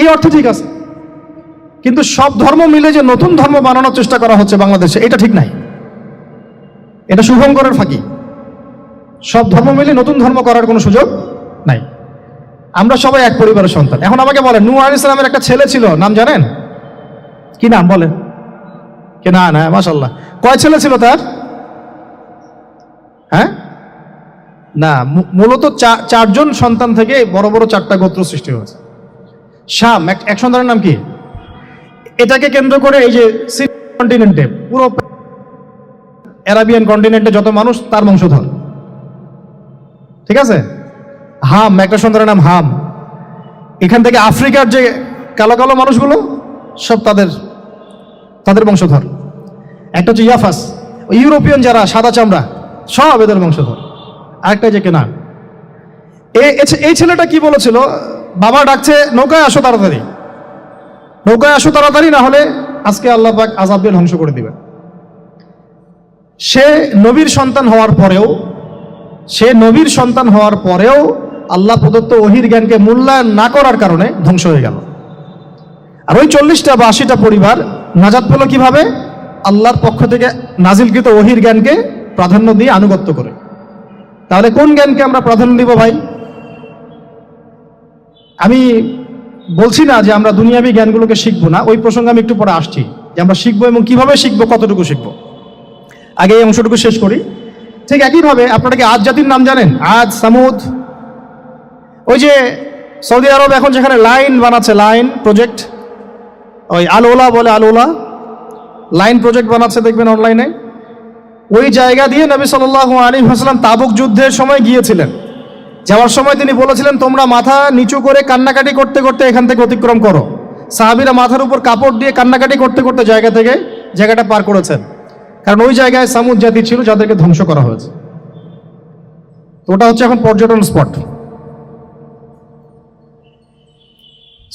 এই অর্থ ঠিক আছে, কিন্তু সব ধর্ম মিলে যে নতুন ধর্ম বানানোর চেষ্টা করা হচ্ছে বাংলাদেশে, এটা ঠিক নাই। এটা শুভঙ্করের ফাঁকি। সব ধর্ম মিলে নতুন ধর্ম করার কোনো সুযোগ নাই। আমরা সবাই এক পরিবারের সন্তান। এখন আমাকে বলেন, নূহ আলাইহিস সালামের একটা ছেলে ছিল, নাম জানেন? কি নাম বলেন? কে? না না, মাশাআল্লাহ। কয় ছেলে ছিল তার? হ্যাঁ, না, মূলত 4জন সন্তান থেকে বড় বড় 4টা গোত্র সৃষ্টি হয়েছে। শাম এক সন্তানের নাম কি? এটাকে কেন্দ্র করে এই যে কন্টিনেন্টে, পুরো আরাবিয়ান কন্টিনেন্টে যত মানুষ তার বংশধর, ঠিক আছে? হাম, একটা সন্তানের নাম হাম। এখান থেকে আফ্রিকার যে কালো কালো মানুষগুলো সব তাদের বংশধর। একটা হচ্ছে ইয়াফাস, ইউরোপিয়ান যারা সাদা চামড়া, সব এদের বংশধর। আরেকটা যে কেনান। এই ছেলেটা কি বলেছিল, বাবা ডাকছে নৌকায় আসো তাড়াতাড়ি, নৌকায় আসো তাড়াতাড়ি, না হলে আজকে আল্লাহ পাক আযাব দিয়ে ধ্বংস করে দিবেন। সে নবীর সন্তান হওয়ার পরেও আল্লাহ প্রদত্ত ওহীর জ্ঞানকে মূল্যায়ন না করার কারণে ধ্বংস হয়ে গেল। আর ওই 40টা বা 80টা পরিবার নাজাত পেল কিভাবে? আল্লাহর পক্ষ থেকে নাজিলকৃত ওহীর জ্ঞানকে প্রাধান্য দিয়ে আনুগত্য করে। তাহলে কোন জ্ঞানকে আমরা প্রাধান্য দিব ভাই? আমি বলছি না যে আমরা দুনিয়াবী জ্ঞানগুলোকে শিখবো না, ওই প্রসঙ্গে আমি একটু পরে আসছি যে আমরা শিখবো এবং কিভাবে শিখবো, কতটুকু শিখবো। আগে এই অংশটুকু শেষ করি। ঠিক একইভাবে আপনারা কি আদ জাতির নাম জানেন? আদ, সামুদ। ওই যে সৌদি আরব এখন যেখানে লাইন বানাচ্ছে, লাইন প্রজেক্ট, ওই আল-ওলা বলে, আল-ওলা লাইন প্রজেক্ট বানাচ্ছে দেখবেন অনলাইনে। ওই জায়গা দিয়ে নবী সাল্লাল্লাহু আলাইহি ওয়াসাল্লাম তাবুক যুদ্ধের সময় গিয়েছিলেন। যাওয়ার সময় তিনি বলেছিলেন, তোমরা মাথা নিচু করে কান্নাকাটি করতে করতে এখান থেকে অতিক্রম করো। সাহাবীরা মাথার উপর কাপড় দিয়ে কান্নাকাটি করতে করতে জায়গাটা পার করেছেন, কারণ ওই জায়গায় সামুদ জাতি ছিল যাদেরকে ধ্বংস করা হয়েছে। তো ওটা হচ্ছে এখন পর্যটন স্পট।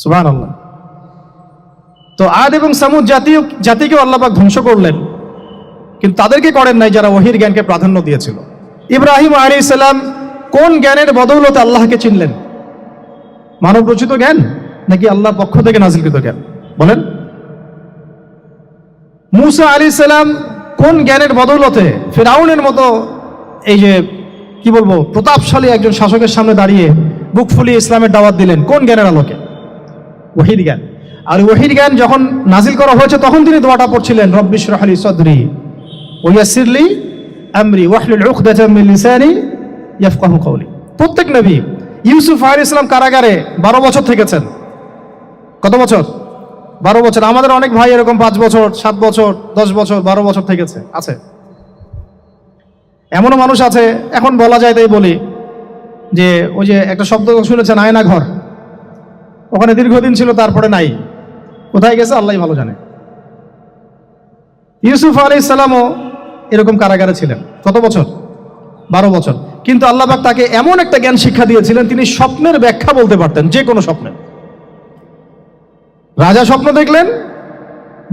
সুবহানাল্লাহ। তো আদ এবং সামুদ জাতিকেও আল্লাহ পাক ধ্বংস করলেন, কিন্তু তাদেরকে করেন নাই যারা ওহীর জ্ঞানকে প্রাধান্য দিয়েছিল। ইব্রাহিম আলাইহিস সালাম কোন জ্ঞানের বদৌলতে আল্লাহকে চিনলেন? মানব রচিত জ্ঞান নাকি আল্লাহর পক্ষ থেকে নাজিলকৃত জ্ঞান? বলেন। মূসা আলাইহিস সালাম কোন জ্ঞানের বদৌলতে ফিরআউনের মতো এই যে কি বলবো প্রতাপশালী একজন শাসকের সামনে দাঁড়িয়ে বুক ফুলিয়ে ইসলামের দাওয়াত দিলেন? কোন জ্ঞানের আলোকে? ওহীর জ্ঞান। আর ওহীর জ্ঞান যখন নাজিল করা হয়েছে তখন তিনি দোয়াটা পড়ছিলেন, রব্বি ইশরাহ লি সাদরি ওয়া ইয়াসসির লি আমরি ওয়াহলুল উকদাতাম মিন লিসানি ইয়াফকাহু কওলি। প্রত্যেক নবী, ইউসুফ আলাইহিস সালাম কারাগারে 12 বছর থেকেছেন। কত বছর? 12 বছর। আমাদের অনেক ভাই এরকম 5 বছর, 7 বছর, 10 বছর, 12 বছর থেকেছে, আছে। এমনও মানুষ আছে, এখন বলা যায় তাই বলি, যে ওই যে একটা শব্দ শুনেছেন আয়না ঘর, ওখানে দীর্ঘদিন ছিল, তারপরে নাই, কোথায় গেছে আল্লাহই ভালো জানে। ইউসুফ আলাইহিস সালামও এরকম কারাগারে ছিলেন। কত বছর? 12 বছর। কিন্তু আল্লাহ পাক তাকে এমন একটা জ্ঞান শিক্ষা দিয়েছিলেন, তিনি স্বপ্নের ব্যাখ্যা বলতে পারতেন, যে কোনো স্বপ্নের। রাজা স্বপ্ন দেখলেন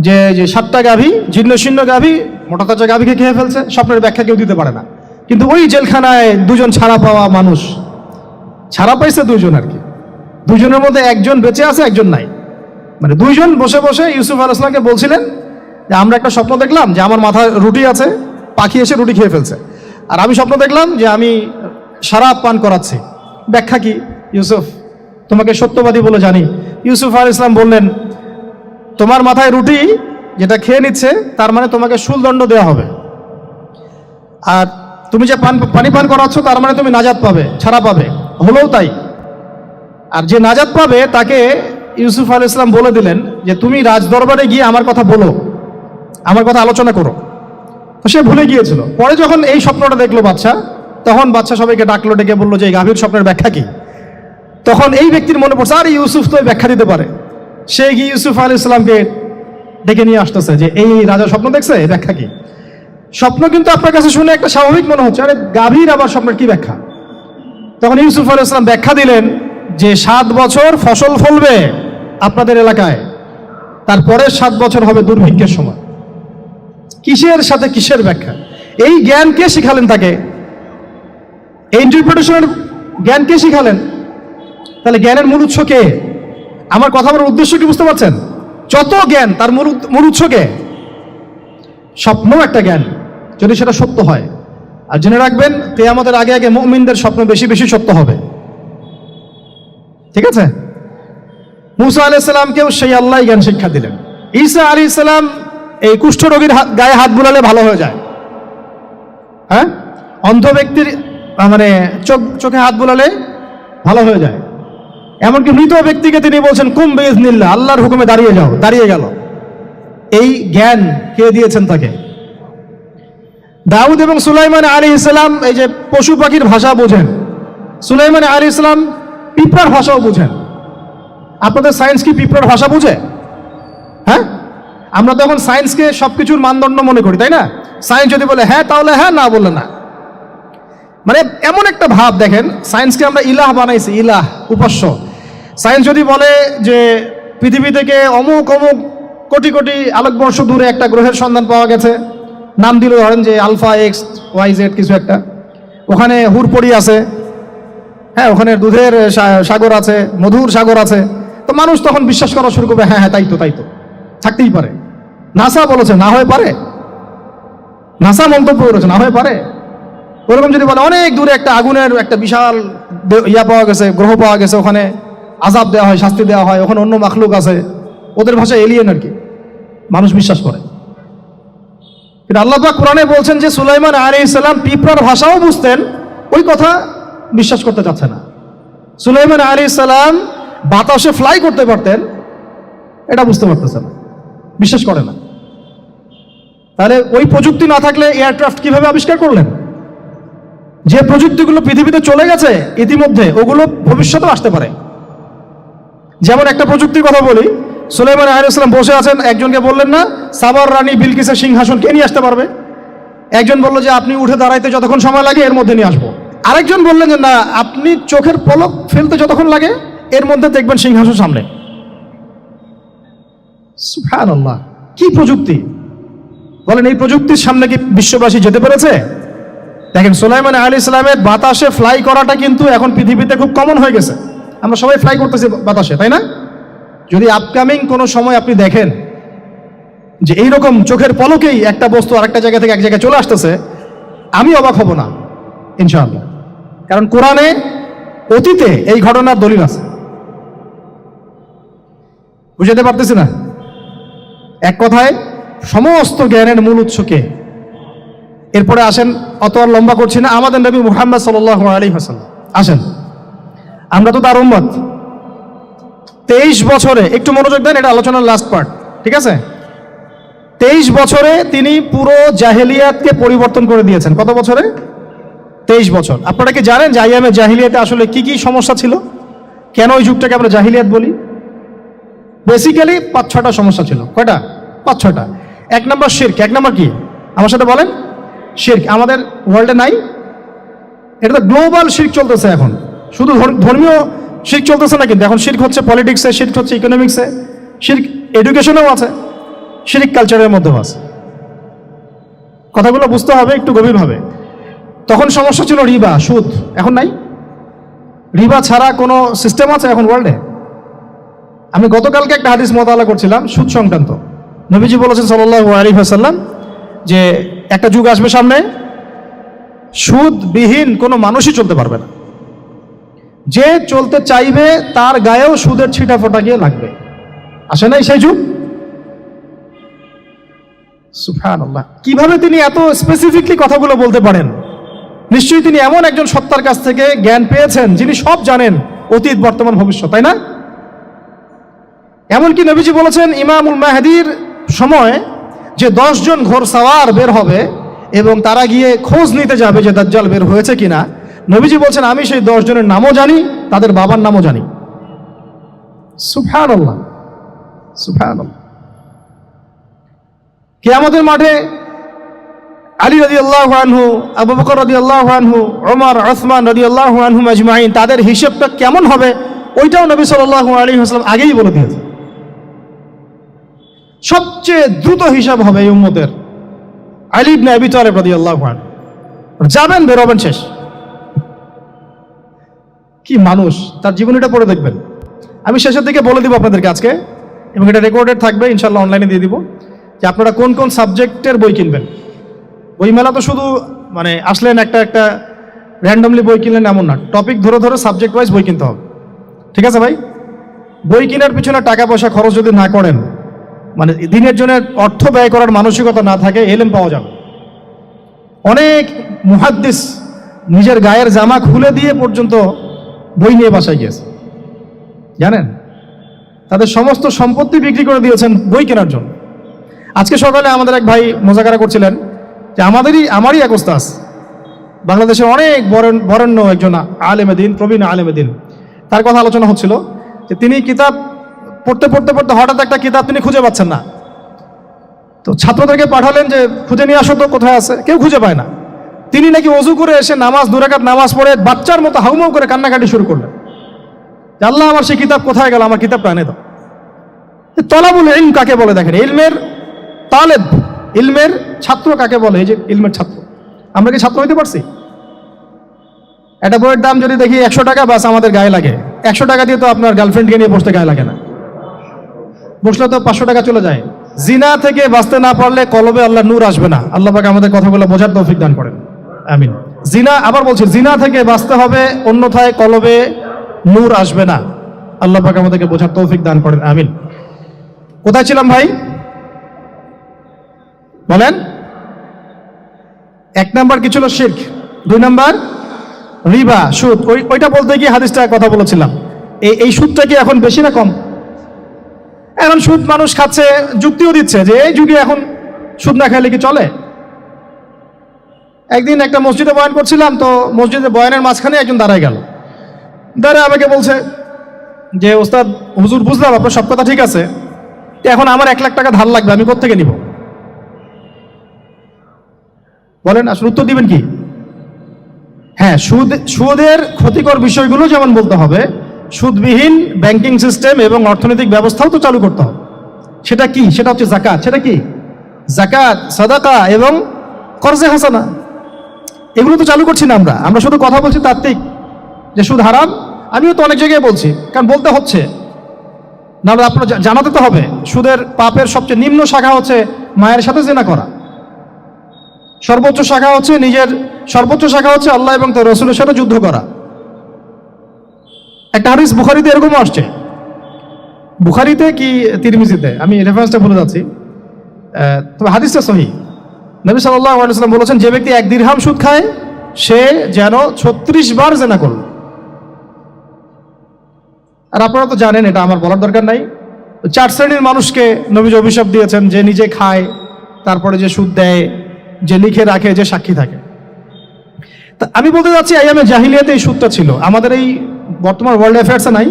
যে 7টা গাভী, জীর্ণশীর্ণ গাভী মোটা তাজা গাভীকে খেয়ে ফেলছে, স্বপ্নের ব্যাখ্যা কেউ দিতে পারে না। কিন্তু ওই জেলখানায় 2 জন ছাড়া পাওয়া মানুষ, ছাড়া পাইছে 2 জন আর কি, 2 জনের মধ্যে একজন বেঁচে আছে, একজন নাই। মানে 2 জন বসে বসে ইউসুফ আলাইহিস সালামকে বলছিলেন যে আমরা একটা স্বপ্ন দেখলাম যে আমার মাথায় রুটি আছে, পাখি এসে রুটি খেয়ে ফেলছে। আর আমি স্বপ্ন দেখলাম যে আমি শরাব পান করাচ্ছি, ব্যাখ্যা কি ইউসুফ? তোমাকে সত্যবাদী বলে জানি। ইউসুফ আলাইহিস সালাম বললেন, তোমার মাথায় রুটি যেটা খেয়ে নিচ্ছে তার মানে তোমাকে শুলদণ্ড দেওয়া হবে, আর তুমি যে পানি পান করাচ্ছ তার মানে তুমি নাজাত পাবে, ছাড়া পাবে। হলেও তাই। আর যে নাজাত পাবে তাকে ইউসুফ আলাইহিস সালাম বলে দিলেন যে তুমি রাজ দরবারে গিয়ে আমার কথা বলো, আমার কথা আলোচনা করো। তো সে ভুলে গিয়েছিল। পরে যখন এই স্বপ্নটা দেখলো বাদশা, তখন বাদশা সবাইকে ডাকলো, ডেকে বললো যে এই গাভীর স্বপ্নের ব্যাখ্যা কি? তখন এই ব্যক্তির মনে পড়ছে, আর ইউসুফ তো ব্যাখ্যা দিতে পারে। সে গিয়ে ইউসুফ আলাইহিস সালামকে ডেকে নিয়ে আসতেছে যে এই রাজা স্বপ্ন দেখছে, ব্যাখ্যা কি? স্বপ্ন কিন্তু আপনার কাছে শুনে একটা স্বাভাবিক মনে হচ্ছে, আরে গাভীর আবার স্বপ্নের কি ব্যাখ্যা? তখন ইউসুফ আলাইহিস সালাম ব্যাখ্যা দিলেন যে 7 বছর ফসল ফলবে আপনাদের এলাকায়, তারপরে 7 বছর হবে দুর্ভিক্ষের সময়। কিসের সাথে কিসের ব্যাখ্যা? এই জ্ঞান কে শিখালেন তাকে? এই ইন্টারপ্রিটেশনের জ্ঞান কে শিখালেন? তাহলে জ্ঞানের মূল উৎস কে? আমার কথা বলার উদ্দেশ্য কি বুঝতে পারছেন? যত জ্ঞান তার মূল উৎস কে? স্বপ্ন একটা জ্ঞান, যদি সেটা সত্য হয়। আর জেনে রাখবেন, কিয়ামতের আগে আগে মুমিনদের স্বপ্ন বেশি বেশি সত্য হবে। ঠিক আছে? মূসা আলাইহিস সালামকেও সেই আল্লাহই জ্ঞান শিক্ষা দিলেন। ঈসা আলাইহিস সালাম এই কুষ্ঠরোগীর গায়ে হাত বুলালে ভালো হয়ে যায়। হ্যাঁ, অন্ধ ব্যক্তির মানে চোখে হাত বুলালে ভালো হয়ে যায়। এমনকি মৃত ব্যক্তিকে তিনি বলছেন কুম বিইজনিল্লাহ, আল্লাহর হুকুমে দাঁড়িয়ে যাও, দাঁড়িয়ে গেল। এই জ্ঞান কে দিয়েছেন তাকে? দাউদ এবং সুলাইমান আলাইহিস সালাম এই যে পশু পাখির ভাষা বোঝেন, সুলাইমান আলাইহিস সালাম পিঁপড়ার ভাষাও বুঝেন। আপনাদের সায়েন্স কি পিঁপড়ার ভাষা বুঝে? হ্যাঁ, আমরা তখন সায়েন্সকে সবকিছুর মানদণ্ড মনে করি, তাই না? সায়েন্স যদি বলে হ্যাঁ তাহলে হ্যাঁ, না বললে না। মানে এমন একটা ভাব, দেখেন সায়েন্সকে আমরা ইলাহ বানাইছি, ইলাহ, উপাস্য। সায়েন্স যদি বলে যে পৃথিবী থেকে অমুক অমুক কোটি কোটি আলোকবর্ষ দূরে একটা গ্রহের সন্ধান পাওয়া গেছে, নাম দিল ধরেন যে আলফা এক্স ওয়াই জেড কিছু একটা, ওখানে হুরপড়ি আছে, হ্যাঁ ওখানে দুধের সাগর আছে, মধুর সাগর আছে, তো মানুষ তখন বিশ্বাস করা শুরু করবে, হ্যাঁ হ্যাঁ তাই তো থাকতেই পারে। নাসা বলেছে না হয়ে পারে, নাসা মন্তব্য করেছে না হয়ে পারে। ওরকম যদি বলে অনেক দূরে একটা আগুনের একটা বিশাল ইয়া পাওয়া গেছে, গ্রহ পাওয়া গেছে, ওখানে আযাব দেওয়া হয়, শাস্তি দেওয়া হয়, ওখানে অন্য মাখলুক আছে, ওদের ভাষায় এলিয়েন আর কি, মানুষ বিশ্বাস করে। কিন্তু আল্লাহ পাক কোরআনে বলছেন যে সুলাইমান আলাইহিস সালাম পিঁপড়ার ভাষাও বুঝতেন, ওই কথা বিশ্বাস করতে চাচ্ছে না। সুলাইমান আলাইহিস সালাম বাতাসে ফ্লাই করতে পারতেন, এটা বুঝতে পারতেছে না, বিশ্বাস করে না। তাহলে ওই প্রযুক্তি না থাকলে এয়ারক্রাফট কিভাবে আবিষ্কার করলেন? যে প্রযুক্তিগুলো পৃথিবীতে চলে গেছে ইতিমধ্যে, ওগুলো ভবিষ্যতেও আসতে পারে। যেমন একটা প্রযুক্তির কথা বলি, সুলাইমান আলাইহিস সালাম বসে আছেন, একজনকে বললেন না সাবার রানী বিলকিসের সিংহাসন কে নিয়ে আসতে পারবে? একজন বলল যে আপনি উঠে দাঁড়াইতে যতক্ষণ সময় লাগে এর মধ্যে নিয়ে আসবো। আরেকজন বললেন যে না, আপনি চোখের পলক ফেলতে যতক্ষণ লাগে এর মধ্যে দেখবেন সিংহাসন সামনে। সুবহানাল্লাহ, কি প্রযুক্তি! বলেন এই প্রযুক্তির সামনে কি বিশ্ববাসী যেতে পেরেছে? দেখেন সুলাইমান আলাইহিস সালামের বাতাসে ফ্লাই করাটা কিন্তু এখন পৃথিবীতে খুব কমন হয়ে গেছে, আমরা সবাই ফ্লাই করতেছি বাতাসে, তাই না? যদি আপকামিং কোনো সময় আপনি দেখেন যে এইরকম চোখের পলকেই একটা বস্তু আরেকটা জায়গা থেকে এক জায়গায় চলে আসতেছে, আমি অবাক হব না ইনশাআল্লাহ। কারণ কোরআনে অতীতে এই ঘটনার দলিল আছে। বুঝতে পারতেছি না? এক কথায় সমস্ত জ্ঞানের মূল উৎসকে। এরপরে আসেন, অত আর লম্বা করছি না, আমাদের নবী মুহাম্মদ সাল্লাল্লাহু আলাইহি ওয়াসাল্লাম আসেন। আমরা তো তার উম্মত। 23 বছরে, একটু মনোযোগ দেন, এটা আলোচনার লাস্ট পার্ট, ঠিক আছে? 23 বছরে তিনি পুরো জাহেলিয়াতকে পরিবর্তন করে দিয়েছেন। কত বছরে? 23 বছর। আপনারা কি জানেন যে আইয়ামে জাহিলিয়াতে আসলে কি কি সমস্যা ছিল? কেন ওই যুগটাকে আমরা জাহিলিয়াত বলি? বেসিক্যালি 5-6টা সমস্যা ছিল। কয়টা? 5-6টা। 1 নম্বর শিরক। 1 নম্বর কি? আমার সাথে বলেন। শিরক আমাদের ওয়ার্ল্ডে নাই, এটা তো গ্লোবাল শিরক চলতেছে এখন। শুধু ধর্মীয় শিরক চলতেছে না, কিন্তু এখন শিরক হচ্ছে পলিটিক্সে, শিরক হচ্ছে ইকোনমিক্সে, শিরক এডুকেশনেও আছে, শিরক কালচারের মধ্যেও আছে। কথাগুলো বুঝতে হবে একটু গভীরভাবে। তখন সমস্যা ছিল রিবা, সুদ। এখন নাই। রিবা ছাড়া কোনো সিস্টেম আছে এখন ওয়ার্ল্ডে? আমি গতকালকে একটা হাদিস মোতালা করছিলাম সুদ সংক্রান্ত। নবীজি বলেছেন সাল্লাল্লাহু আলাইহি ওয়াসাল্লাম যে একটা যুগ আসবে সামনে, সুদবিহীন কোনো মানুষই চলতে পারবে না। যে চলতে চাইবে তার গায়েও সুদের ছিটা ফোটা গিয়ে লাগবে। আসে নাই সেই যুগ? সুবহানাল্লাহ, কিভাবে তিনি এত স্পেসিফিকলি কথাগুলো বলতে পারেন? নিশ্চয়ই তিনি এমন একজন সত্তার কাছ থেকে জ্ঞান পেয়েছেন যিনি সব জানেন, অতীত বর্তমান ভবিষ্যৎ, তাই না? এমনকি নবীজি বলেছেন ইমামুল মাহদির সময় যে 10 জন ঘোড়সাওয়ার বের হবে এবং তারা গিয়ে খোঁজ নিতে যাবে যে দাজ্জাল বের হয়েছে কিনা, নবীজি বলছেন আমি সেই 10 জনের নামও জানি, তাদের বাবার নামও জানি। সুবহানাল্লাহ, সুবহানাল্লাহ। কিয়ামতের মাঠে আলী রাদিয়াল্লাহু আনহু, আবু বকর রাদিয়াল্লাহু আনহু, ওমর, ওসমান রাদিয়াল্লাহু আনহুম আজমাইন, তাদের হিসাবটা কেমন হবে ওইটাও নবী সাল্লাল্লাহু আলাইহি ওয়াসাল্লাম আগেই বলে দিয়েছেন। সবচেয়ে দ্রুত হিসাব হবে এই উম্মতের আলী ইবনে আবি তালিব রাদিয়াল্লাহু আনহু। যাবেন, বেরোবেন, শেষ। কি মানুষ, তার জীবনীটা পড়ে দেখবেন। আমি শেষের দিকে বলে দিব আপনাদেরকে আজকে, এবং এটা রেকর্ডেড থাকবে, ইনশাআল্লাহ অনলাইনে দিয়ে দিব, যে আপনারা কোন কোন সাবজেক্টের বই কিনবেন। বইমেলা তো শুধু মানে আসলেন একটা র্যান্ডমলি বই কিনলেন এমন না, টপিক ধরে ধরে সাবজেক্ট ওয়াইজ বই কিনতে হবে, ঠিক আছে ভাই? বই কেনার পিছনে টাকা পয়সা খরচ যদি না করেন, মানে দিনের জন্য অর্থ ব্যয় করার মানসিকতা না থাকে, এলেম পাওয়া যাবে। অনেক মুহাদ্দিস নিজের গায়ের জামা খুলে দিয়ে পর্যন্ত বই নিয়ে বাসায় গিয়েছে, জানেন? তাদের সমস্ত সম্পত্তি বিক্রি করে দিয়েছেন বই কেনার জন্য। আজকে সকালে আমাদের এক ভাই মোজাকারা করছিলেন যে আমারই এক ওস্তাদ, বাংলাদেশের অনেক বরেণ্য একজন আলেমে দিন, প্রবীণ আলেমে দিন, তার কথা আলোচনা হচ্ছিল যে তিনি কিতাব পড়তে পড়তে পড়তে হঠাৎ একটা কিতাব তিনি খুঁজে পাচ্ছেন না। তো ছাত্রদেরকে পাঠালেন যে খুঁজে নিয়ে আসো তো, কোথায় আছে, কেউ খুঁজে পায় না। তিনি নাকি ওযু করে এসে নামাজ 2 রাকাত নামাজ পড়ে বাচ্চার মতো হাউমাউ করে কান্নাকাটি শুরু করলেন যে আল্লাহ আমার সেই কিতাব কোথায় গেল, আমার কিতাবটা এনে দাও। তলাবুল ইলম কাকে বলে দেখেন, ইলমের তালেব, ইলমের ছাত্র কাকে বলে? এই যে ইলমের ছাত্র, আমরা কি ছাত্র হইতে পারছি? একটা বইয়ের দাম যদি দেখি 100 টাকা, বাস আমাদের গায়ে লাগে। 100 টাকা দিয়ে তো আপনার গার্লফ্রেন্ডকে নিয়ে বসতে গায়ে লাগে না, বসলে তো 500 টাকা চলে যায়। জিনা থেকে বাঁচতে না পারলে কলবে আল্লাহ নূর আসবে না। আল্লাহ পাক আমাদের কথাগুলো বোঝার তৌফিক দান করেন, আমিন। জিনা, আবার বলছি, জিনা থেকে বাঁচতে হবে, অন্যথায় কলবে নূর আসবে না। আল্লাহ পাক আমাদেরকে বোঝার তৌফিক দান করেন, আমিন। কোথায় ছিলাম ভাই বলেন? 1 নাম্বার কি ছিল? শিরক। 2 নাম্বার রিবা, সুদ। ওইটা বলতে গিয়ে হাদিসটা কথা বলেছিলাম। এই সুদটা কি এখন বেশি না কম? এখন সুদ মানুষ খাচ্ছে, যুক্তিও দিচ্ছে যে এই যুগে এখন সুদ না খাইলে কি চলে। একদিন একটা মসজিদে বয়ান করছিলাম, তো মসজিদে বয়ানের মাঝখানে একজন দাঁড়ায় গেল, দাঁড়ায় আমাকে বলছে যে ওস্তাদ হুজুর, বুঝলাম আপনার সব কথা ঠিক আছে, এখন আমার 1 লাখ টাকা ধার লাগবে, আমি কোত্থেকে নিব? বলেন আসলে উত্তর দিবেন কি? হ্যাঁ, সুদের ক্ষতিকর বিষয়গুলো যেমন বলতে হবে, সুদবিহীন ব্যাংকিং সিস্টেম এবং অর্থনৈতিক ব্যবস্থাও তো চালু করতে হবে। সেটা কি? সেটা হচ্ছে যাকাত। সেটা কি? যাকাত, সাদাকা এবং কর্জে হাসানা। এগুলো তো চালু করছি না আমরা শুধু কথা বলছি তাত্ত্বিক যে সুদ হারাম। আমিও তো অনেক জায়গায় বলছি, কারণ বলতে হচ্ছে, না আপনার জানাতে তো হবে। সুদের পাপের সবচেয়ে নিম্ন শাখা হচ্ছে মায়ের সাথে জিনা করা, সর্বোচ্চ শাখা হচ্ছে আল্লাহ এবং তার রাসূলের সাথে যুদ্ধ করা। একটা হাদিস বুখারীতে এরকম আসছে, বুখারীতে কি তিরমিজিতে, আমি রেফারেন্সটা ভুলে যাচ্ছি, তবে হাদিসটা সহিহ। নবী সাল্লাল্লাহু আলাইহি ওয়াসাল্লাম বলেছেন, যে ব্যক্তি 1 দিরহাম সুদ খায় সে যেন 36 বার জিনা করল। আর আপনারা তো জানেন, এটা আমার বলার দরকার নাই। 4 শ্রেণীর মানুষকে নবীজি অভিশাপ দিয়েছেন, যে নিজে খায়, তারপরে যে সুদ দেয়, যে লিখে রাখে, যে সাক্ষী থাকে। তা আমি বলতে যাচ্ছি, আইয়ামে জাহিলিয়াতে এই সুদটা ছিল, আমাদের এই বর্তমান ওয়ার্ল্ড অ্যাফেয়ার্সে নাই।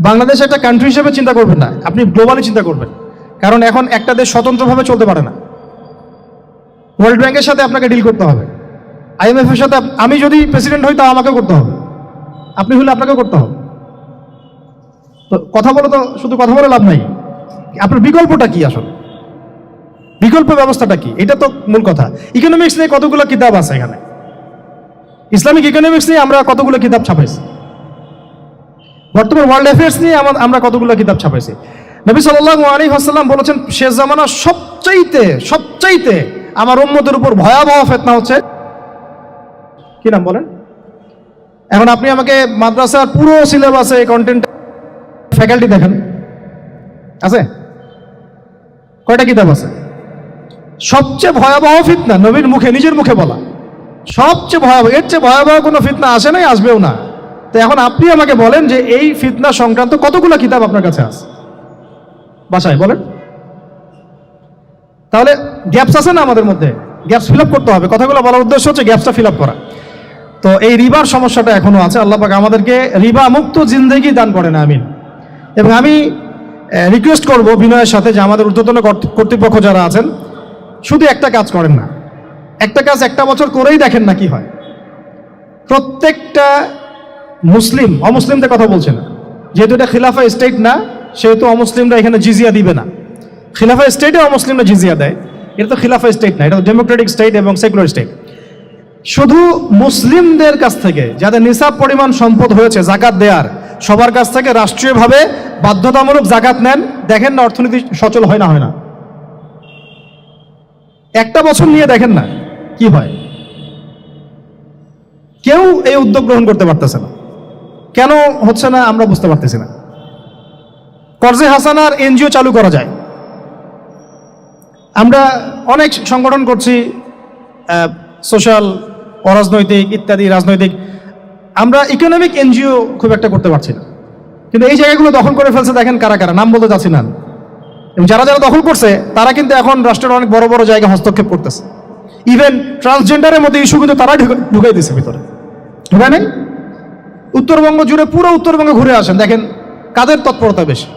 বাংলাদেশ একটা কান্ট্রি হিসেবে চিন্তা করবেন না, আপনি গ্লোবালি চিন্তা করবেন, কারণ এখন একটা দেশ স্বতন্ত্রভাবে চলতে পারে না। ওয়ার্ল্ড ব্যাংকের সাথে আপনাকে ডিল করতে হবে, IMF এর সাথে। আমি যদি প্রেসিডেন্ট হই তা আমাকে করতে হবে, আপনি হলে আপনাকে করতে হবে। তো কথা বলে তো শুধু কথা বলে লাভ নাই, আপনার বিকল্পটা কি? আসলে বিকল্প ব্যবস্থাটা কি? এটা তো মূল কথা। ইকোনমিক্স নিয়ে কতগুলো কিতাব আছে এখানে, ইসলামিক ইকোনমিক্স নিয়ে আমরা কতগুলো কিতাব ছাপাইছি, বর্তমান ওয়ার্ল্ড অ্যাফেয়ার্স নিয়ে আমরা কতগুলো কিতাব ছাপাইছি। নবী সাল্লাল্লাহু আলাইহি ওয়াসাল্লাম বলেছেন, শেষ জামানা সবচাইতে আমার উম্মতের উপর ভয়াবহ ফিতনা হচ্ছে, কি নাম বলেন? এখন আপনি আমাকে মাদ্রাসার পুরো সিলেবাসে কন্টেন্ট ফ্যাকাল্টি দেখেন, আছে কয়টা কিতাব আছে? সবচেয়ে ভয়াবহ ফিতনা নবীর মুখে, নিজের মুখে বলা, সবচেয়ে ভয়াবহ। এর চেয়ে ভয়াবহ কোনো ফিতনা আসে নাই, আসবেও না। তো এখন আপনি আমাকে বলেন যে এই ফিতনা সংক্রান্ত কতগুলো কিতাব আপনার কাছে আছে বাসায়, বলেন। তাহলে গ্যাপস আছে না আমাদের মধ্যে? গ্যাপস ফিল আপ করতে হবে। কথাগুলো বলার উদ্দেশ্য হচ্ছে গ্যাপসটা ফিল আপ করা। তো এই রিবার সমস্যাটা এখনো আছে। আল্লাহ পাক আমাদেরকে রিবা মুক্ত জিন্দেগি দান করেন, আমিন। এবং আমি রিকোয়েস্ট করব বিনয়ের সাথে যে আমাদের ঊর্ধ্বতন কর্তৃপক্ষ যারা আছেন, শুধু একটা কাজ করেন না, একটা কাজ 1টা বছর করেই দেখেন না কি হয়। প্রত্যেকটা মুসলিম, অমুসলিমদের কথা বলছে না, যেহেতু এটা খিলাফা স্টেট না, সেহেতু অমুসলিমরা এখানে জিজিয়া দিবে না। খিলাফা স্টেটে অমুসলিমরা জিজিয়া দেয়, এটা তো খিলাফা স্টেট না, এটা তো ডেমোক্রেটিক স্টেট এবং সেকুলার স্টেট। শুধু মুসলিমদের কাছ থেকে যাদের নিসাব পরিমাণ সম্পদ হয়েছে জাকাত দেয়ার, সবার কাছ থেকে রাষ্ট্রীয়ভাবে বাধ্যতামূলক জাকাত নেন, দেখেন না অর্থনীতি সচল হয় না। 1টা বছর নিয়ে দেখেন না কি হয়। কেউ এই উদ্যোগ গ্রহণ করতে পারতেছে না। কেন হচ্ছে না আমরা বুঝতে পারতেছি না। কর্জে হাসানার এনজিও চালু করা যায়। আমরা অনেক সংগঠন করছি, সোশ্যাল, অরাজনৈতিক ইত্যাদি রাজনৈতিক। আমরা ইকোনমিক এনজিও খুব একটা করতে পারছি না। কিন্তু এই জায়গাগুলো দখল করে ফেলছে, দেখেন কারা কারা, নাম বলতে চাচ্ছি না। এবং যারা দখল করছে তারা কিন্তু এখন রাষ্ট্রের অনেক বড় বড় জায়গায় হস্তক্ষেপ করতেছে। ইভেন ট্রান্সজেন্ডারের মধ্যে ইস্যু কিন্তু তারা ঢুকাই দিচ্ছে ভিতরে, ঢুকায় নাই? উত্তরবঙ্গ জুড়ে, পুরো উত্তরবঙ্গে ঘুরে আসেন, দেখেন কাদের তৎপরতা বেশি।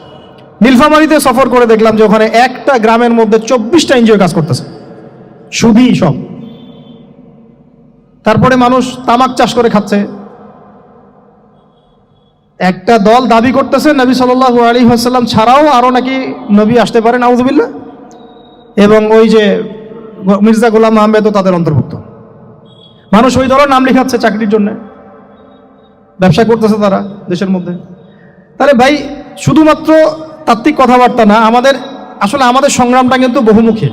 নীলফামারীতে সফর করে দেখলাম যে ওখানে একটা গ্রামের মধ্যে 24টা এনজিও কাজ করতেছে, সুদী সব। তারপরে মানুষ তামাক চাষ করে খাচ্ছে, একটা দল দাবি করতেছে নবী সাল্লাল্লাহু আলাইহি ওয়াসাল্লাম ছাড়াও আরও নাকি নবী আসতে পারে, নাউযুবিল্লাহ, এবং ওই যে মির্জা গোলাম আহমেদও তাদের অন্তর্ভুক্ত। মানুষ ওই দলের নাম লেখাচ্ছে চাকরির জন্য, ব্যবসা করতেছে তারা দেশের মধ্যে। তাহলে ভাই শুধুমাত্র তাত্ত্বিক কথাবার্তা না, আমাদের সংগ্রামটা কিন্তু বহুমুখী।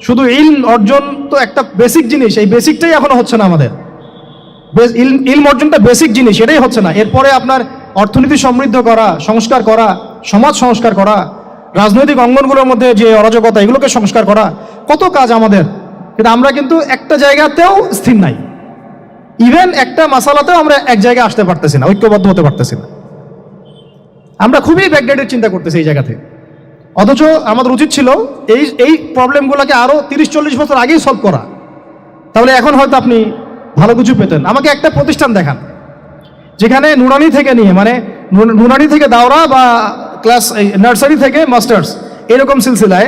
শুধু ইলম অর্জন তো একটা বেসিক জিনিস, এই বেসিকটাই এখনো হচ্ছে না আমাদের। ইলম অর্জনটা বেসিক জিনিস, এটাই হচ্ছে না। এরপরে আপনার অর্থনীতি সমৃদ্ধ করা, সংস্কার করা, সমাজ সংস্কার করা, রাজনৈতিক অঙ্গনগুলোর মধ্যে যে অরাজকতা, এগুলোকে সংস্কার করা, কত কাজ আমাদের। কিন্তু আমরা কিন্তু একটা জায়গাতেও স্থির নাই। ইভেন একটা মাসালাতেও আমরা এক জায়গায় আসতে পারতেছি না, ঐক্যবদ্ধ হতে পারতেছি না। আমরা খুবই ব্যাকডেটেড চিন্তা করতেছি এই জায়গাতে। অথচ আমাদের উচিত ছিল এই প্রবলেমগুলোকে আরও 30-40 বছর আগেই সলভ করা। তাহলে এখন হয়তো আপনি ভালো কিছু পেতেন। আমাকে একটা প্রতিষ্ঠান দেখান যেখানে নুরানি থেকে নিয়ে, মানে নুরানি থেকে দাওরা বা ক্লাস নার্সারি থেকে মাস্টার্স, এরকম সিলসিলায়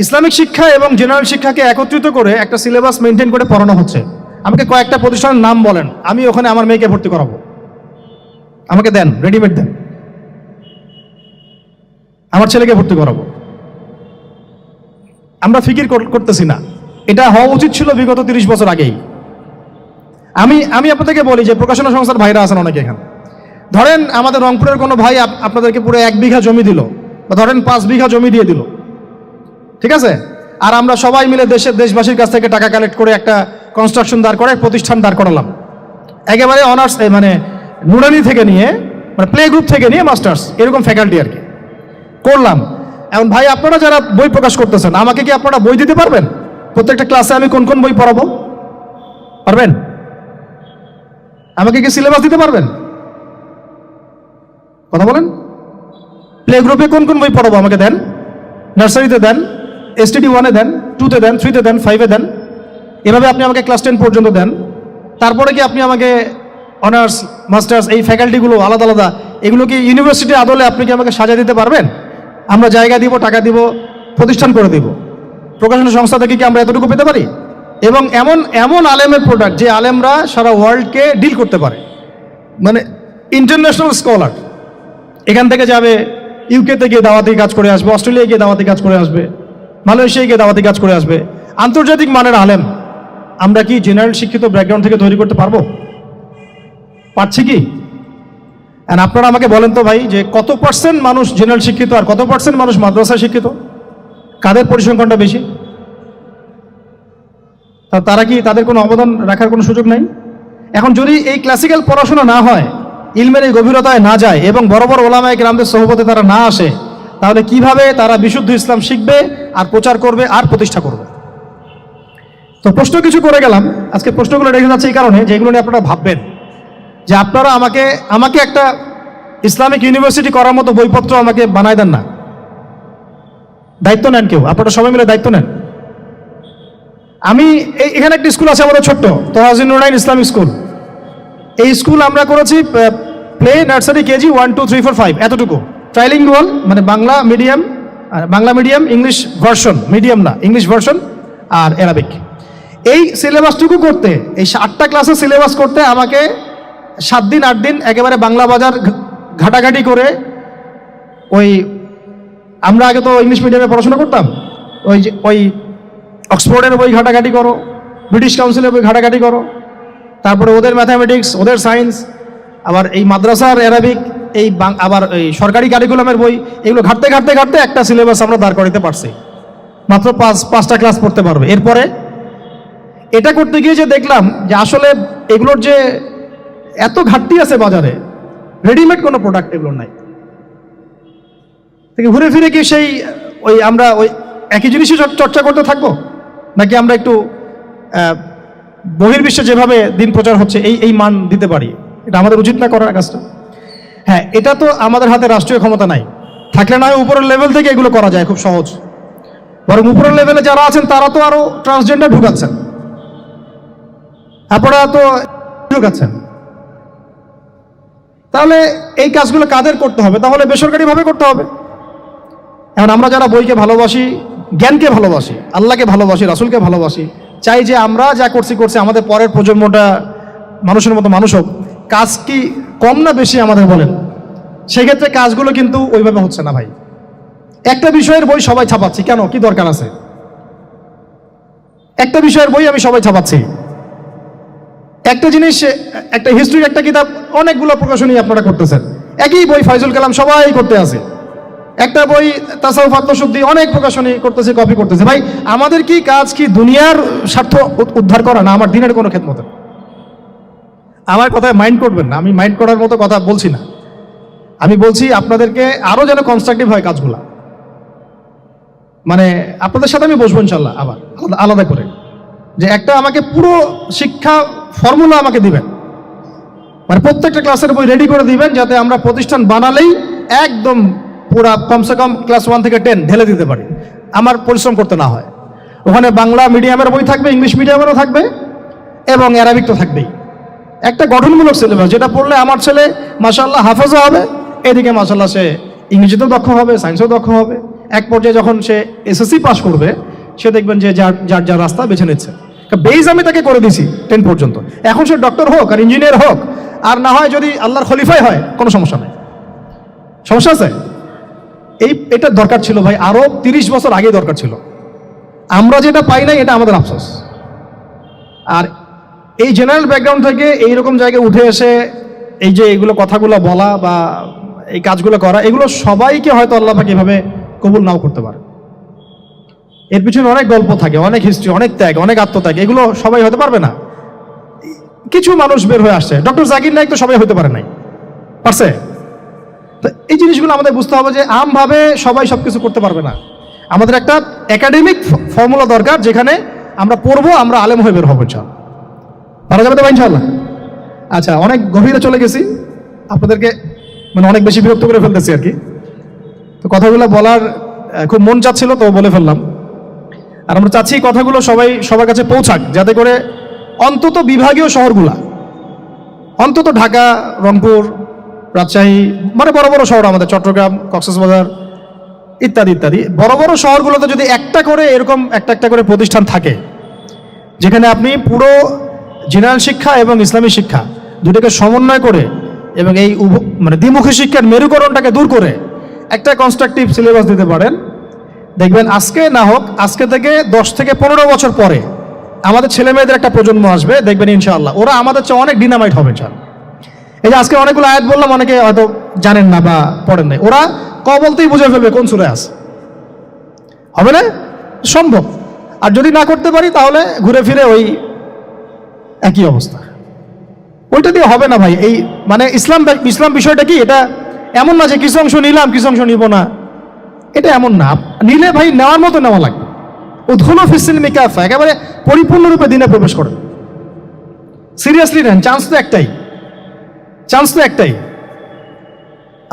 ইসলামিক শিক্ষা এবং জেনারেল শিক্ষাকে একত্রিত করে একটা সিলেবাস মেনটেন করে পড়ানো হচ্ছে। আমাকে কয়েকটা প্রতিষ্ঠানের নাম বলেন, আমি ওখানে আমার মেয়েকে ভর্তি করাবো। আমাকে দেন, রেডিমেড দেন, আমার ছেলেকে ভর্তি করাবো। আমরা ফিকির করতেছি না। এটা হওয়া উচিত ছিল বিগত 30 বছর আগেই। আমি আপনাদেরকে বলি যে প্রকাশনা সংস্থার ভাইরা আছেন অনেকে এখানে। ধরেন আমাদের রংপুরের কোনো ভাই আপনাদেরকে পুরো 1 বিঘা জমি দিল, বা ধরেন 5 বিঘা জমি দিয়ে দিল, ঠিক আছে? আর আমরা সবাই মিলে দেশবাসীর কাছ থেকে টাকা কালেক্ট করে একটা কনস্ট্রাকশন দাঁড় করে প্রতিষ্ঠান দাঁড় করালাম, একেবারে অনার্স, মানে নুরানি থেকে নিয়ে, মানে প্লে গ্রুপ থেকে নিয়ে মাস্টার্স, এরকম ফ্যাকাল্টি আর কি করলাম। এখন ভাই আপনারা যারা বই প্রকাশ করতেছেন, আমাকে কি আপনারা বই দিতে পারবেন? প্রত্যেকটা ক্লাসে আমি কোন কোন বই পড়াবো পারবেন? আমাকে কি সিলেবাস দিতে পারবেন? কথা বলেন। প্লে গ্রুপে কোন কোন বই পড়াবো আমাকে দেন, নার্সারিতে দেন, STD 1-এ দেন, 2-তে দেন, 3-তে দেন, 5-এ দেন, এভাবে আপনি আমাকে ক্লাস 10 পর্যন্ত দেন। তারপরে কি আপনি আমাকে অনার্স, মাস্টার্স, এই ফ্যাকাল্টিগুলো আলাদা আলাদা, এগুলো কি ইউনিভার্সিটি আদলে আপনি কি আমাকে সাজা দিতে পারবেন? আমরা জায়গা দিব, টাকা দিব, প্রতিষ্ঠান করে দিব। প্রকাশনা সংস্থা থেকে কি আমরা এতটুকু পেতে পারি? এবং এমন আলেমের প্রোডাক্ট, যে আলেমরা সারা ওয়ার্ল্ডকে ডিল করতে পারে, মানে ইন্টারন্যাশনাল স্কলার। এখান থেকে যাবে ইউকেতে গিয়ে দাওয়াতি কাজ করে আসবে, অস্ট্রেলিয়ায় গিয়ে দাওয়াতি কাজ করে আসবে, মালয়েশিয়ায় গিয়ে দাওয়াতি কাজ করে আসবে, আন্তর্জাতিক মানের আলেম। আমরা কি জেনারেল শিক্ষিত ব্যাকগ্রাউন্ড থেকে তৈরি করতে পারবো? পারছি কি? আর আপনারা আমাকে বলেন তো ভাই, যে কত % মানুষ জেনারেল শিক্ষিত আর কত % মানুষ মাদ্রাসা শিক্ষিত? কাদের পরিসংখ্যানটা বেশি? তারা কি, তাদের কোনো অবদান রাখার কোনো সুযোগ নাই? এখন যদি এই ক্লাসিক্যাল পড়াশোনা না হয়, ইলমের এই গভীরতায় না যায়, এবং বড় বড় ওলামায়ে কেরামদের সোহবতে তারা না আসে, তাহলে কিভাবে তারা বিশুদ্ধ ইসলাম শিখবে আর প্রচার করবে আর প্রতিষ্ঠা করবে? তো প্রশ্ন কিছু করে গেলাম। আজকে প্রশ্নগুলো রেখে যাচ্ছে এই কারণে যে এগুলো নিয়ে আপনারা ভাববেন, যে আপনারা আমাকে একটা ইসলামিক ইউনিভার্সিটি করার মতো বইপত্র আমাকে বানায় দেন না। দায়িত্ব নেন কেউ, আপনারা সবাই মিলে দায়িত্ব নেন। এখানে একটা স্কুল আছে আমাদের ছোট্ট, তোহাজিন নুরাইন ইসলামিক স্কুল। এই স্কুল আমরা করেছি প্লে, নার্সারি, কেজি 1, 2, 3, 4, 5 এতটুকু, ট্রাইলিঙ্গুয়াল, মানে Bangla medium, English version, medium না, ইংলিশ ভার্সন আর অ্যারাবিক। এই সিলেবাসটুকু করতে, এই 8টা ক্লাসের সিলেবাস করতে আমাকে 7 দিন 8 দিন একেবারে বাংলা বাজার ঘাটাঘাটি করে, আমরা আগে তো ইংলিশ মিডিয়ামে পড়াশোনা করতাম, ওই অক্সফোর্ডের বই ঘাটাঘাটি করো, ব্রিটিশ কাউন্সিলের বই ঘাটাঘাটি করো, তারপরে ওদের ম্যাথামেটিক্স, ওদের সায়েন্স, আবার এই মাদ্রাসার অ্যারাবিক, আবার এই সরকারি কারিকুলামের বই, এগুলো ঘাটতে ঘাটতে ঘাটতে একটা সিলেবাস আমরা দাঁড় করাতে পারছি। মাত্র 5টা ক্লাস পড়তে পারবে। এরপরে এটা করতে গিয়ে যে দেখলাম যে আসলে এগুলোর যে এত ঘাটতি আছে বাজারে, রেডিমেড কোনো প্রোডাক্ট এগুলোর নাই। ঘুরে ফিরে কি সেই আমরা একই জিনিসই চর্চা করতে থাকবো, নাকি আমরা একটু বহির্বিশ্বে যেভাবে দিন প্রচার হচ্ছে এই মান দিতে পারি? এটা আমাদের উচিত না করার কাজটা? হ্যাঁ, এটা তো আমাদের হাতে রাষ্ট্রীয় ক্ষমতা নাই, থাকলে না হয় উপরের লেভেল থেকে এগুলো করা যায় খুব সহজ। বরং উপরের লেভেলে যারা আছেন তারা তো আরো ট্রান্সজেন্ডার ঢুকাচ্ছেন, আপনারা তো ঢুকাচ্ছেন। তাহলে এই কাজগুলো কাদের করতে হবে? তাহলে বেসরকারিভাবে করতে হবে। এখন আমরা যারা বইকে ভালোবাসি, জ্ঞানকে ভালোবাসি, আল্লাহকে ভালোবাসি, রাসূলকে ভালোবাসি, চাই যে আমরা যা করছি আমাদের পরের প্রজন্মটা মানুষের মতো মানুষ হোক, কাজ কি কম না বেশি আমাদের বলেন? সেক্ষেত্রে কাজগুলো কিন্তু ওইভাবে হচ্ছে না ভাই। একটা বিষয়ের বই সবাই ছাপাচ্ছি, কেন, কি দরকার আছে? একটা বিষয়ের বই আমি সবাই ছাপাচ্ছি। একটা জিনিস, একটা হিস্ট্রির একটা কিতাব অনেকগুলো প্রকাশনী আপনারা করতেছেন, একই বই ফয়জুল কালাম সবাই করতে আছে। একটা বই তাসাউফ আত্মশুদ্ধি অনেক প্রকাশনী করতেছে, কপি করতেছে। ভাই আমাদের কি কাজ কি দুনিয়ার স্বার্থ উদ্ধার করা, না আমার দিনের কোনো খেদমত? আমার কথায় মাইন্ড করবেন না, আমি মাইন্ড করার মতো কথা বলছি না। আমি বলছি আপনাদেরকে আরো যেন কনস্ট্রাকটিভ হয় কাজগুলা। মানে আপনাদের সাথে আমি বসবো ইনশাল্লাহ আবার আলাদা করে, যে একটা আমাকে পুরো শিক্ষা ফর্মুলা আমাকে দিবেন, মানে প্রত্যেকটা ক্লাসের বই রেডি করে দিবেন, যাতে আমরা প্রতিষ্ঠান বানালেই একদম পুরা কমসে কম ক্লাস 1 থেকে 10 ঢেলে দিতে পারি, আমার পরিশ্রম করতে না হয়। ওখানে বাংলা মিডিয়ামের বই থাকবে, ইংলিশ মিডিয়ামেরও থাকবে, এবং অ্যারাবিক তো থাকবেই। একটা গঠনমূলক সিলেবাস, যেটা পড়লে আমার ছেলে মাশাআল্লাহ হাফেজও হবে, এদিকে মাশাআল্লাহ সে ইংরেজিতেও দক্ষ হবে, সায়েন্সেও দক্ষ হবে। এক পর্যায়ে যখন সে এসএসসি পাস করবে, সে দেখবেন যে যার যার রাস্তা বেছে নিচ্ছে। বেজ আমি তাকে করে দিছি 10 পর্যন্ত, এখন সে ডক্টর হোক আর ইঞ্জিনিয়ার হোক, আর না হয় যদি আল্লাহর খলিফাই হয়, কোনো সমস্যা নেই। সমস্যা আছে? এটা দরকার ছিল ভাই, আরো 30 বছর আগে দরকার ছিল। আমরা যেটা পাই নাই, এটা আমাদের আফসোস। আর এই জেনারেল ব্যাকগ্রাউন্ড থেকে এইরকম জায়গায় উঠে এসে এই যে এইগুলো কথাগুলো বলা বা এই কাজগুলো করা, এগুলো সবাইকে হয়তো আল্লাহ পাক এভাবে কবুল নাও করতে পারে। এর পিছনে অনেক গল্প থাকে, অনেক হিস্ট্রি, অনেক ত্যাগ, অনেক আত্মত্যাগ, এগুলো সবাই হতে পারবে না। কিছু মানুষ বের হয়ে আসছে, ডক্টর জাকির নাইক তো সবাই হতে পারে নাই, পারছে? তো এই জিনিসগুলো আমাদের বুঝতে হবে যে আমভাবে সবাই সবকিছু করতে পারবে না। আমাদের একটা একাডেমিক ফর্মুলা দরকার, যেখানে আমরা পড়বো, আমরা আলেম হয়ে বের হবো। ইনশাআল্লাহ পারা যাবে তো ভাই ইনশাআল্লাহ? আচ্ছা, অনেক গভীরে চলে গেছি, আপনাদেরকে মানে অনেক বেশি বিরক্ত করে ফেলতেছি আর কি। তো কথাগুলো বলার খুব মন চাচ্ছিল, তো বলে ফেললাম। আর আমরা চাচ্ছি কথাগুলো সবার কাছে পৌঁছাক, যাতে করে অন্তত বিভাগীয় শহরগুলা, অন্তত ঢাকা, রংপুর, রাজশাহী, মানে বড় বড় শহর আমাদের, চট্টগ্রাম, কক্সবাজার ইত্যাদি ইত্যাদি বড় বড় শহরগুলোতে যদি একটা করে এরকম একটা করে প্রতিষ্ঠান থাকে, যেখানে আপনি পুরো জেনারেল শিক্ষা এবং ইসলামী শিক্ষা দুটোকে সমন্বয় করে এবং এই মানে দ্বিমুখী শিক্ষার মেরুকরণটাকে দূর করে একটা কনস্ট্রাকটিভ সিলেবাস দিতে পারেন, দেখবেন আজকে না হোক, আজকে থেকে 10 থেকে 15 বছর পরে আমাদের ছেলে মেয়েদের একটা প্রজন্ম আসবে, দেখবেন ইনশাআল্লাহ ওরা আমাদের চেয়ে অনেক ডিনামাইট হবে ইনশাআল্লাহ। এই যে আজকে অনেকগুলো আয়াত বললাম, অনেকে হয়তো জানেন না বা পড়েন নাই, ওরা ক বলতেই বুঝে ফেলবে কোন সূরায় আছে। হবে না? সম্ভব। আর যদি না করতে পারি, তাহলে ঘুরে ফিরে ওই একই অবস্থা। ওইটা দিয়ে হবে না ভাই। এই মানে ইসলাম বিষয়টা কি, এটা এমন না যে কিছু অংশ নিলাম কিছু অংশ নিব না, এটা এমন না। নিলে ভাই নেওয়ার মতো নেওয়া লাগবে। উদখুলু ফিস-সিলমি কাফা, একেবারে পরিপূর্ণরূপে দিনে প্রবেশ করেন। সিরিয়াসলি নেন, চান্স তো একটাই।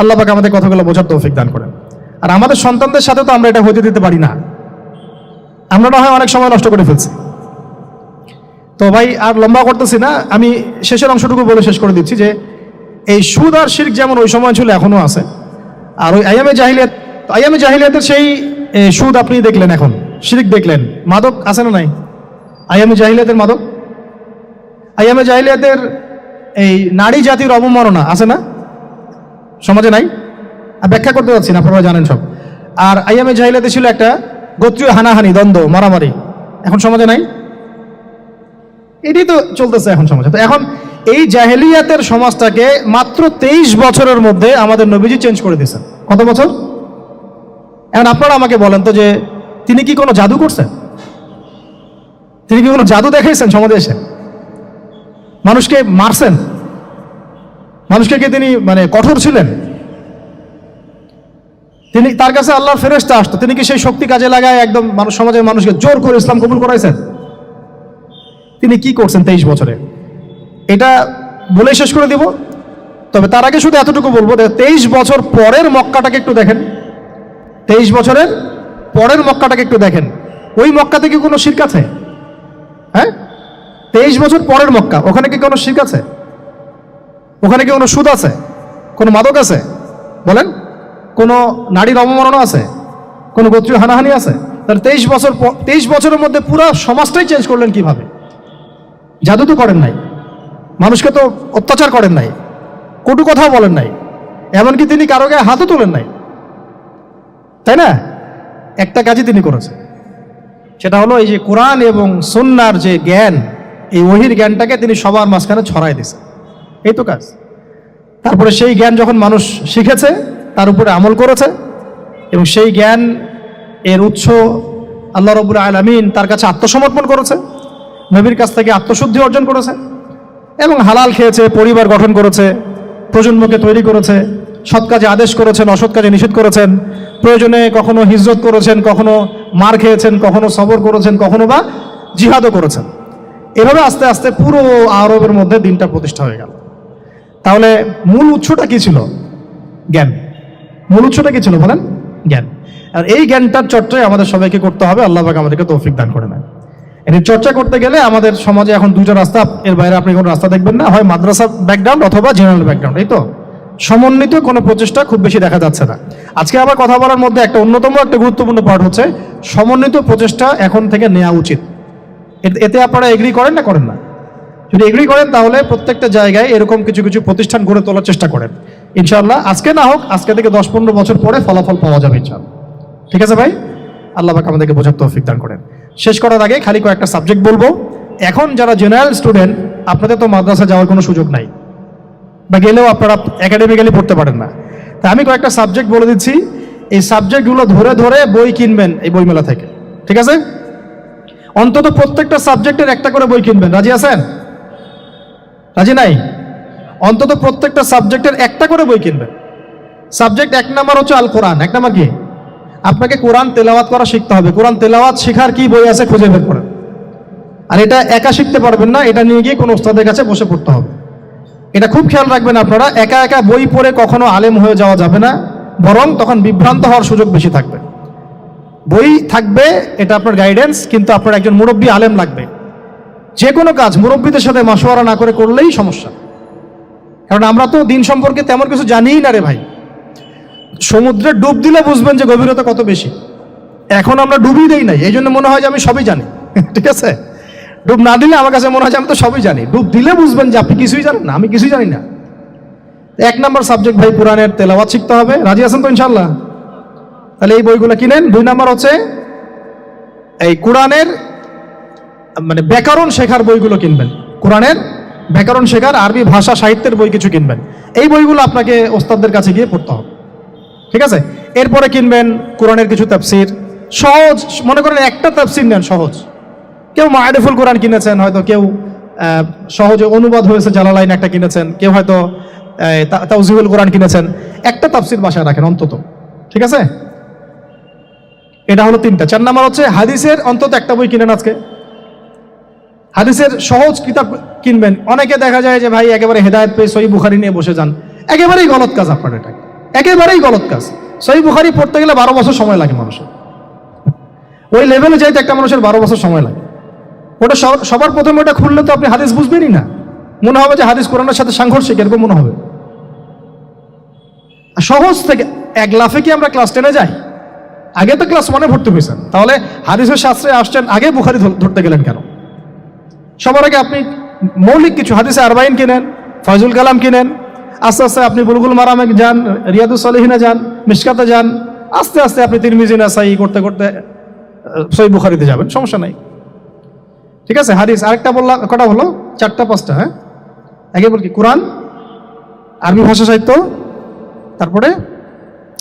আল্লাহ পাক আমাদের কথাগুলো বোঝার তৌফিক দান করেন। আর আমাদের সন্তানদের সাথে তো আমরা এটা হতে দিতে পারি না। আমরা না হয় অনেক সময় নষ্ট করে ফেলছি। তো ভাই আর লম্বা করতেছি না, আমি শেষের অংশটুকু বলে শেষ করে দিচ্ছি যে এই সুদ আর শিরক যেমন ওই সময় ছিল, এখনো আছে। আর ওই আইয়ামে জাহিলিয়াতের সেই সুদ আপনি দেখলেন, এখন শিরক দেখলেন, মাদক আছে না নাই? আইয়ামে জাহিলিয়াতের মাদক, আইয়ামে জাহিলিয়াতের এই নারী জাতির অবমাননা আছে না সমাজে? নাই? ব্যাখ্যা করতে যাচ্ছি না, আপনারা জানেন সব। আর আইয়ামে জাহিলিয়াতে ছিল একটা গোত্রীয় হানাহানি, দ্বন্দ্ব, মারামারি, এখন সমাজে নাই? এটাই তো চলতেছে এখন সমাজে। তো এখন এই জাহেলিয়াতের সমাজটাকে মাত্র 23 বছরের মধ্যে আমাদের নবীজি চেঞ্জ করে দিয়েছেন। কত বছর? এখন আপনারা আমাকে বলেন তো, যে তিনি কি কোনো জাদু করছেন? তিনি কি কোনো জাদু দেখাইছেন সমাজে এসে? মানুষকে মারছেন? মানুষকে কি তিনি মানে কঠোর ছিলেন? তিনি, তার কাছে আল্লাহর ফেরেশতা আসতো, তিনি কি সেই শক্তি কাজে লাগায় একদম সমাজের মানুষকে জোর করে ইসলাম কবুল করাইছেন? তিনি কি করছেন 23 বছরে? এটা বলে শেষ করে দিব। তবে তার আগে শুধু এতটুকু বলবো, 23 বছর পরের মক্কাটাকে একটু দেখেন। 23 বছরের পরের মক্কাটাকে একটু দেখেন। ওই মক্কাতে কি কোনো শিরক আছে? হ্যাঁ, 23 বছর পরের মক্কা, ওখানে কি কোনো শিরক আছে? ওখানে কি কোনো সুদ আছে? কোনো মাদক আছে? বলেন। কোনো নারীর অবমাননা আছে? কোনো গোত্রীয় হানাহানি আছে? তাহলে 23 বছরের মধ্যে পুরো সমাজটাই চেঞ্জ করলেন কিভাবে? জাদু তো করেন নাই। মানুষকে তো অত্যাচার করেন নাই, কটু কথাও বলেন নাই, এমনকি তিনি কারো গায়ে হাতও তোলেন নাই, তাই না? একটা কাজই তিনি করেছেন, সেটা হলো এই যে কোরআন এবং সুন্নাহর যে জ্ঞান, এই ওহীর জ্ঞানটাকে তিনি সবার মাঝখানে ছড়াই দিয়েছেন, এই তো কাজ। তারপরে সেই জ্ঞান যখন মানুষ শিখেছে, তার উপরে আমল করেছে, এবং সেই জ্ঞান এর উৎস আল্লাহ রাব্বুল আলামিন, তার কাছে আত্মসমর্পণ করেছে, নবীর কাছ থেকে আত্মশুদ্ধি অর্জন করেছে, এবং হালাল খেয়েছে, পরিবার গঠন করেছে, প্রজন্মকে তৈরি করেছে, সৎ কাজে আদেশ করেছেন, অসৎ কাজে নিষেধ করেছেন, প্রয়োজনে কখনো হিজরত করেছেন, কখনো মার খেয়েছেন, কখনো সবর করেছেন, কখনো বা জিহাদও করেছেন। এভাবে আস্তে আস্তে পুরো আরবের মধ্যে দিনটা প্রতিষ্ঠা হয়ে গেল। তাহলে মূল উৎসটা কি ছিল? জ্ঞান। মূল উৎসটা কি ছিল বলেন? জ্ঞান। আর এই জ্ঞানটার চর্চাই আমাদের সবাইকে করতে হবে। আল্লাহ পাক আমাদেরকে তৌফিক দান করে নেন। এর চর্চা করতে গেলে আমাদের সমাজে এখন দুইটা রাস্তা, এর বাইরে আপনি কোনো রাস্তা দেখবেন না, হয় মাদ্রাসা ব্যাকগ্রাউন্ড অথবা জেনারেল ব্যাকগ্রাউন্ড, এই তো। সমন্বিত কোনো প্রচেষ্টা খুব বেশি দেখা যাচ্ছে না। আজকে আবার কথা বলার মধ্যে একটা অন্যতম একটা গুরুত্বপূর্ণ পার্ট হচ্ছে সমন্বিত প্রচেষ্টা এখন থেকে নেওয়া উচিত। এতে আপনারা এগ্রি করেন না করেন না? যদি এগ্রি করেন তাহলে প্রত্যেকটা জায়গায় এরকম কিছু কিছু প্রতিষ্ঠান গড়ে তোলার চেষ্টা করেন। ইনশাআল্লাহ আজকে না হোক, আজকে থেকে 10-15 বছর পরে ফলাফল পাওয়া যাবে ইনশাআল্লাহ। ঠিক আছে ভাই? আল্লাহ পাক আমাদেরকে বোঝার তৌফিক দান করেন। শেষ করার আগে খালি কয়েকটা সাবজেক্ট বলবো। এখন যারা জেনারেল স্টুডেন্ট, আপনাদের তো মাদ্রাসা যাওয়ার কোনো সুযোগ নাই, বা গেলেও আপনারা একাডেমিক্যালি পড়তে পারেন না। তা আমি কয়েকটা সাবজেক্ট বলে দিচ্ছি, এই সাবজেক্টগুলো ধরে ধরে বই কিনবেন এই বইমেলা থেকে, ঠিক আছে? অন্তত প্রত্যেকটা সাবজেক্টের একটা করে বই কিনবেন। রাজি আছেন? রাজি নাই? অন্তত প্রত্যেকটা সাবজেক্টের একটা করে বই কিনবেন। সাবজেক্ট 1 নাম্বার হচ্ছে আল কোরআন। 1 নাম্বার কি? আপনাকে কোরআন তেলাওয়াত করা শিখতে হবে। কোরআন তেলাওয়াত শেখার কি বই আছে খুঁজে বের করেন। আর এটা একা শিখতে পারবেন না, এটা নিয়ে গিয়ে কোনো ওস্তাদের কাছে বসে পড়তে হবে। এটা খুব খেয়াল রাখবেন আপনারা, একা একা বই পড়ে কখনো আলেম হয়ে যাওয়া যাবে না, বরং তখন বিভ্রান্ত হওয়ার সুযোগ বেশি থাকবে। বই থাকবে, এটা আপনার গাইডেন্স, কিন্তু আপনার একজন মুরব্বী আলেম লাগবে। যে কোনো কাজ মুরব্বীদের সাথে মাশওয়ারা না করে করলেই সমস্যা। কারণ আমরা তো দিন সম্পর্কে তেমন কিছু জানিই না রে ভাই। সমুদ্রে ডুব দিলে বুঝবেন যে গভীরতা কত বেশি। এখন আমরা ডুবই দেই নাই, এই জন্য মনে হয় যে আমি সবই জানি। ঠিক আছে? ডুব না দিলে আমার কাছে মনে হয় যে আমি তো সবই জানি। ডুব দিলে বুঝবেন যে আপনি কিছুই জানেন না, আমি কিছুই জানি না। 1 নাম্বার সাবজেক্ট ভাই কোরআনের তেলাওয়াত শিখতে হবে। রাজি আছেন তো ইনশাআল্লাহ? তাহলে এই বইগুলো কিনেন। 2 নাম্বার হচ্ছে এই কোরআনের মানে ব্যাকরণ শেখার বইগুলো কিনবেন। কোরআনের ব্যাকরণ শেখার আরবি ভাষা সাহিত্যের বই কিছু কিনবেন। এই বইগুলো আপনাকে ওস্তাদদের কাছে গিয়ে পড়তে হবে, ঠিক আছে? এরপরে কিনবেন কোরআনের কিছু তাফসির, সহজ। মনে করেন একটা তাফসির নেন সহজ। কেউ মারিফুল কোরআন কিনেছেন, হয়তো কেউ সহজে অনুবাদ হয়েছে জালালাইন একটা কিনেছেন, কেউ হয়তো তাওজিহুল কোরআন কিনেছেন। একটা তাফসির বাসায় রাখেন অন্তত, ঠিক আছে? এটা হলো 3টা। 4 নাম্বার হচ্ছে হাদিসের অন্তত একটা বই কিনেন আজকে। হাদিসের সহজ কিতাব কিনবেন। অনেকে দেখা যায় যে ভাই একেবারে হেদায়েত পেয়ে সহিহ বুখারী নিয়ে বসে যান। একেবারেই গলত কাজ আপনার, এটা একেবারেই গলত কাজ। সহিহ বুখারী পড়তে গেলে 12 বছর সময় লাগে মানুষের। ওই লেভেলে যাইতে একটা মানুষের 12 বছর সময় লাগে। ওটা সবার প্রথমে ওটা খুললে তো আপনি হাদিস বুঝবেনই না, মনে হবে যে হাদিস কোরআনের সাথে সাংঘর্ষিক, এরকম মনে হবে। সহজ থেকে এক লাফে কি আমরা ক্লাস 10-এ যাই? আগে তো ক্লাস 1-এ ভর্তি হয়েছেন, তাহলে হাদিসের শাস্ত্রে আসছেন, আগে বুখারী ধরতে গেলেন কেন? সবার আগে আপনি মৌলিক কিছু হাদিসে আরবাইন কিনেন, ফয়জুল কালাম কিনেন, আস্তে আস্তে আপনি বুলুগুল মারামে যান, রিয়াদুস সালিহিনে যান, মিশকাতে যান, আস্তে আস্তে আপনি তিরমিজি নাসাই করতে করতে সহিহ বুখারীতে যাবেন, সমস্যা নাই, ঠিক আছে? হাদিস আরেকটা বললাম, কটা হলো? 4টা-5টা। হ্যাঁ, আগে বল কি? কোরআন, আরবি ভাষা সাহিত্য, তারপরে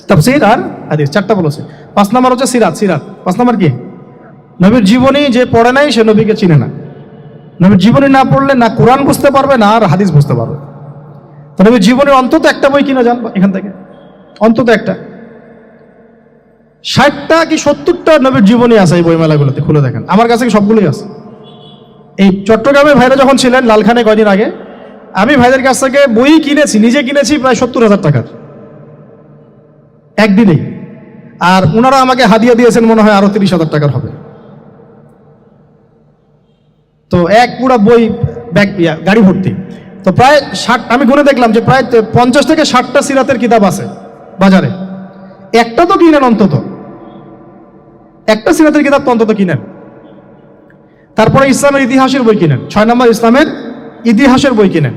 তাফসীর আর হাদিস, 4টা বলেছে। 5 নাম্বার হচ্ছে সিরাত। 5 নাম্বার কি? নবীর জীবনী যে পড়ে নাই সে নবীকে চিনে না। নবীর জীবনী না পড়লে না কোরআন বুঝতে পারবে, না আর হাদিস বুঝতে পারবে। তো নবীর জীবনের অন্তত একটা বই কিনে যান এখান থেকে, অন্তত একটা। 60টা কি 70টা নবীর জীবনী আছে এই বইমেলাগুলোতে, খুলে দেখেন। আমার কাছে সবগুলোই আছে। এই চট্টগ্রামে ভাইরা যখন ছিলেন লালখানে কয়দিন আগে, আমি ভাইদের কাছ থেকে বই কিনেছি, নিজে কিনেছি প্রায় 70,000 টাকার একদিনেই। আর ওনারা আমাকে হাদিয়া দিয়েছেন মনে হয় আরো 30,000 টাকার হবে। তো এক পুরা বই ব্যাগ গাড়ি ভর্তি। তো প্রায় 60, আমি গুনে দেখলাম যে প্রায় 50 থেকে 60টা সিরাতের কিতাব আছে বাজারে। একটা তো কিনেন, অন্তত একটা সিরাতের কিতাব তো অন্তত কিনেন। তারপরে ইসলামের ইতিহাসের বই কিনেন। 6 নম্বর ইসলামের ইতিহাসের বই কিনেন,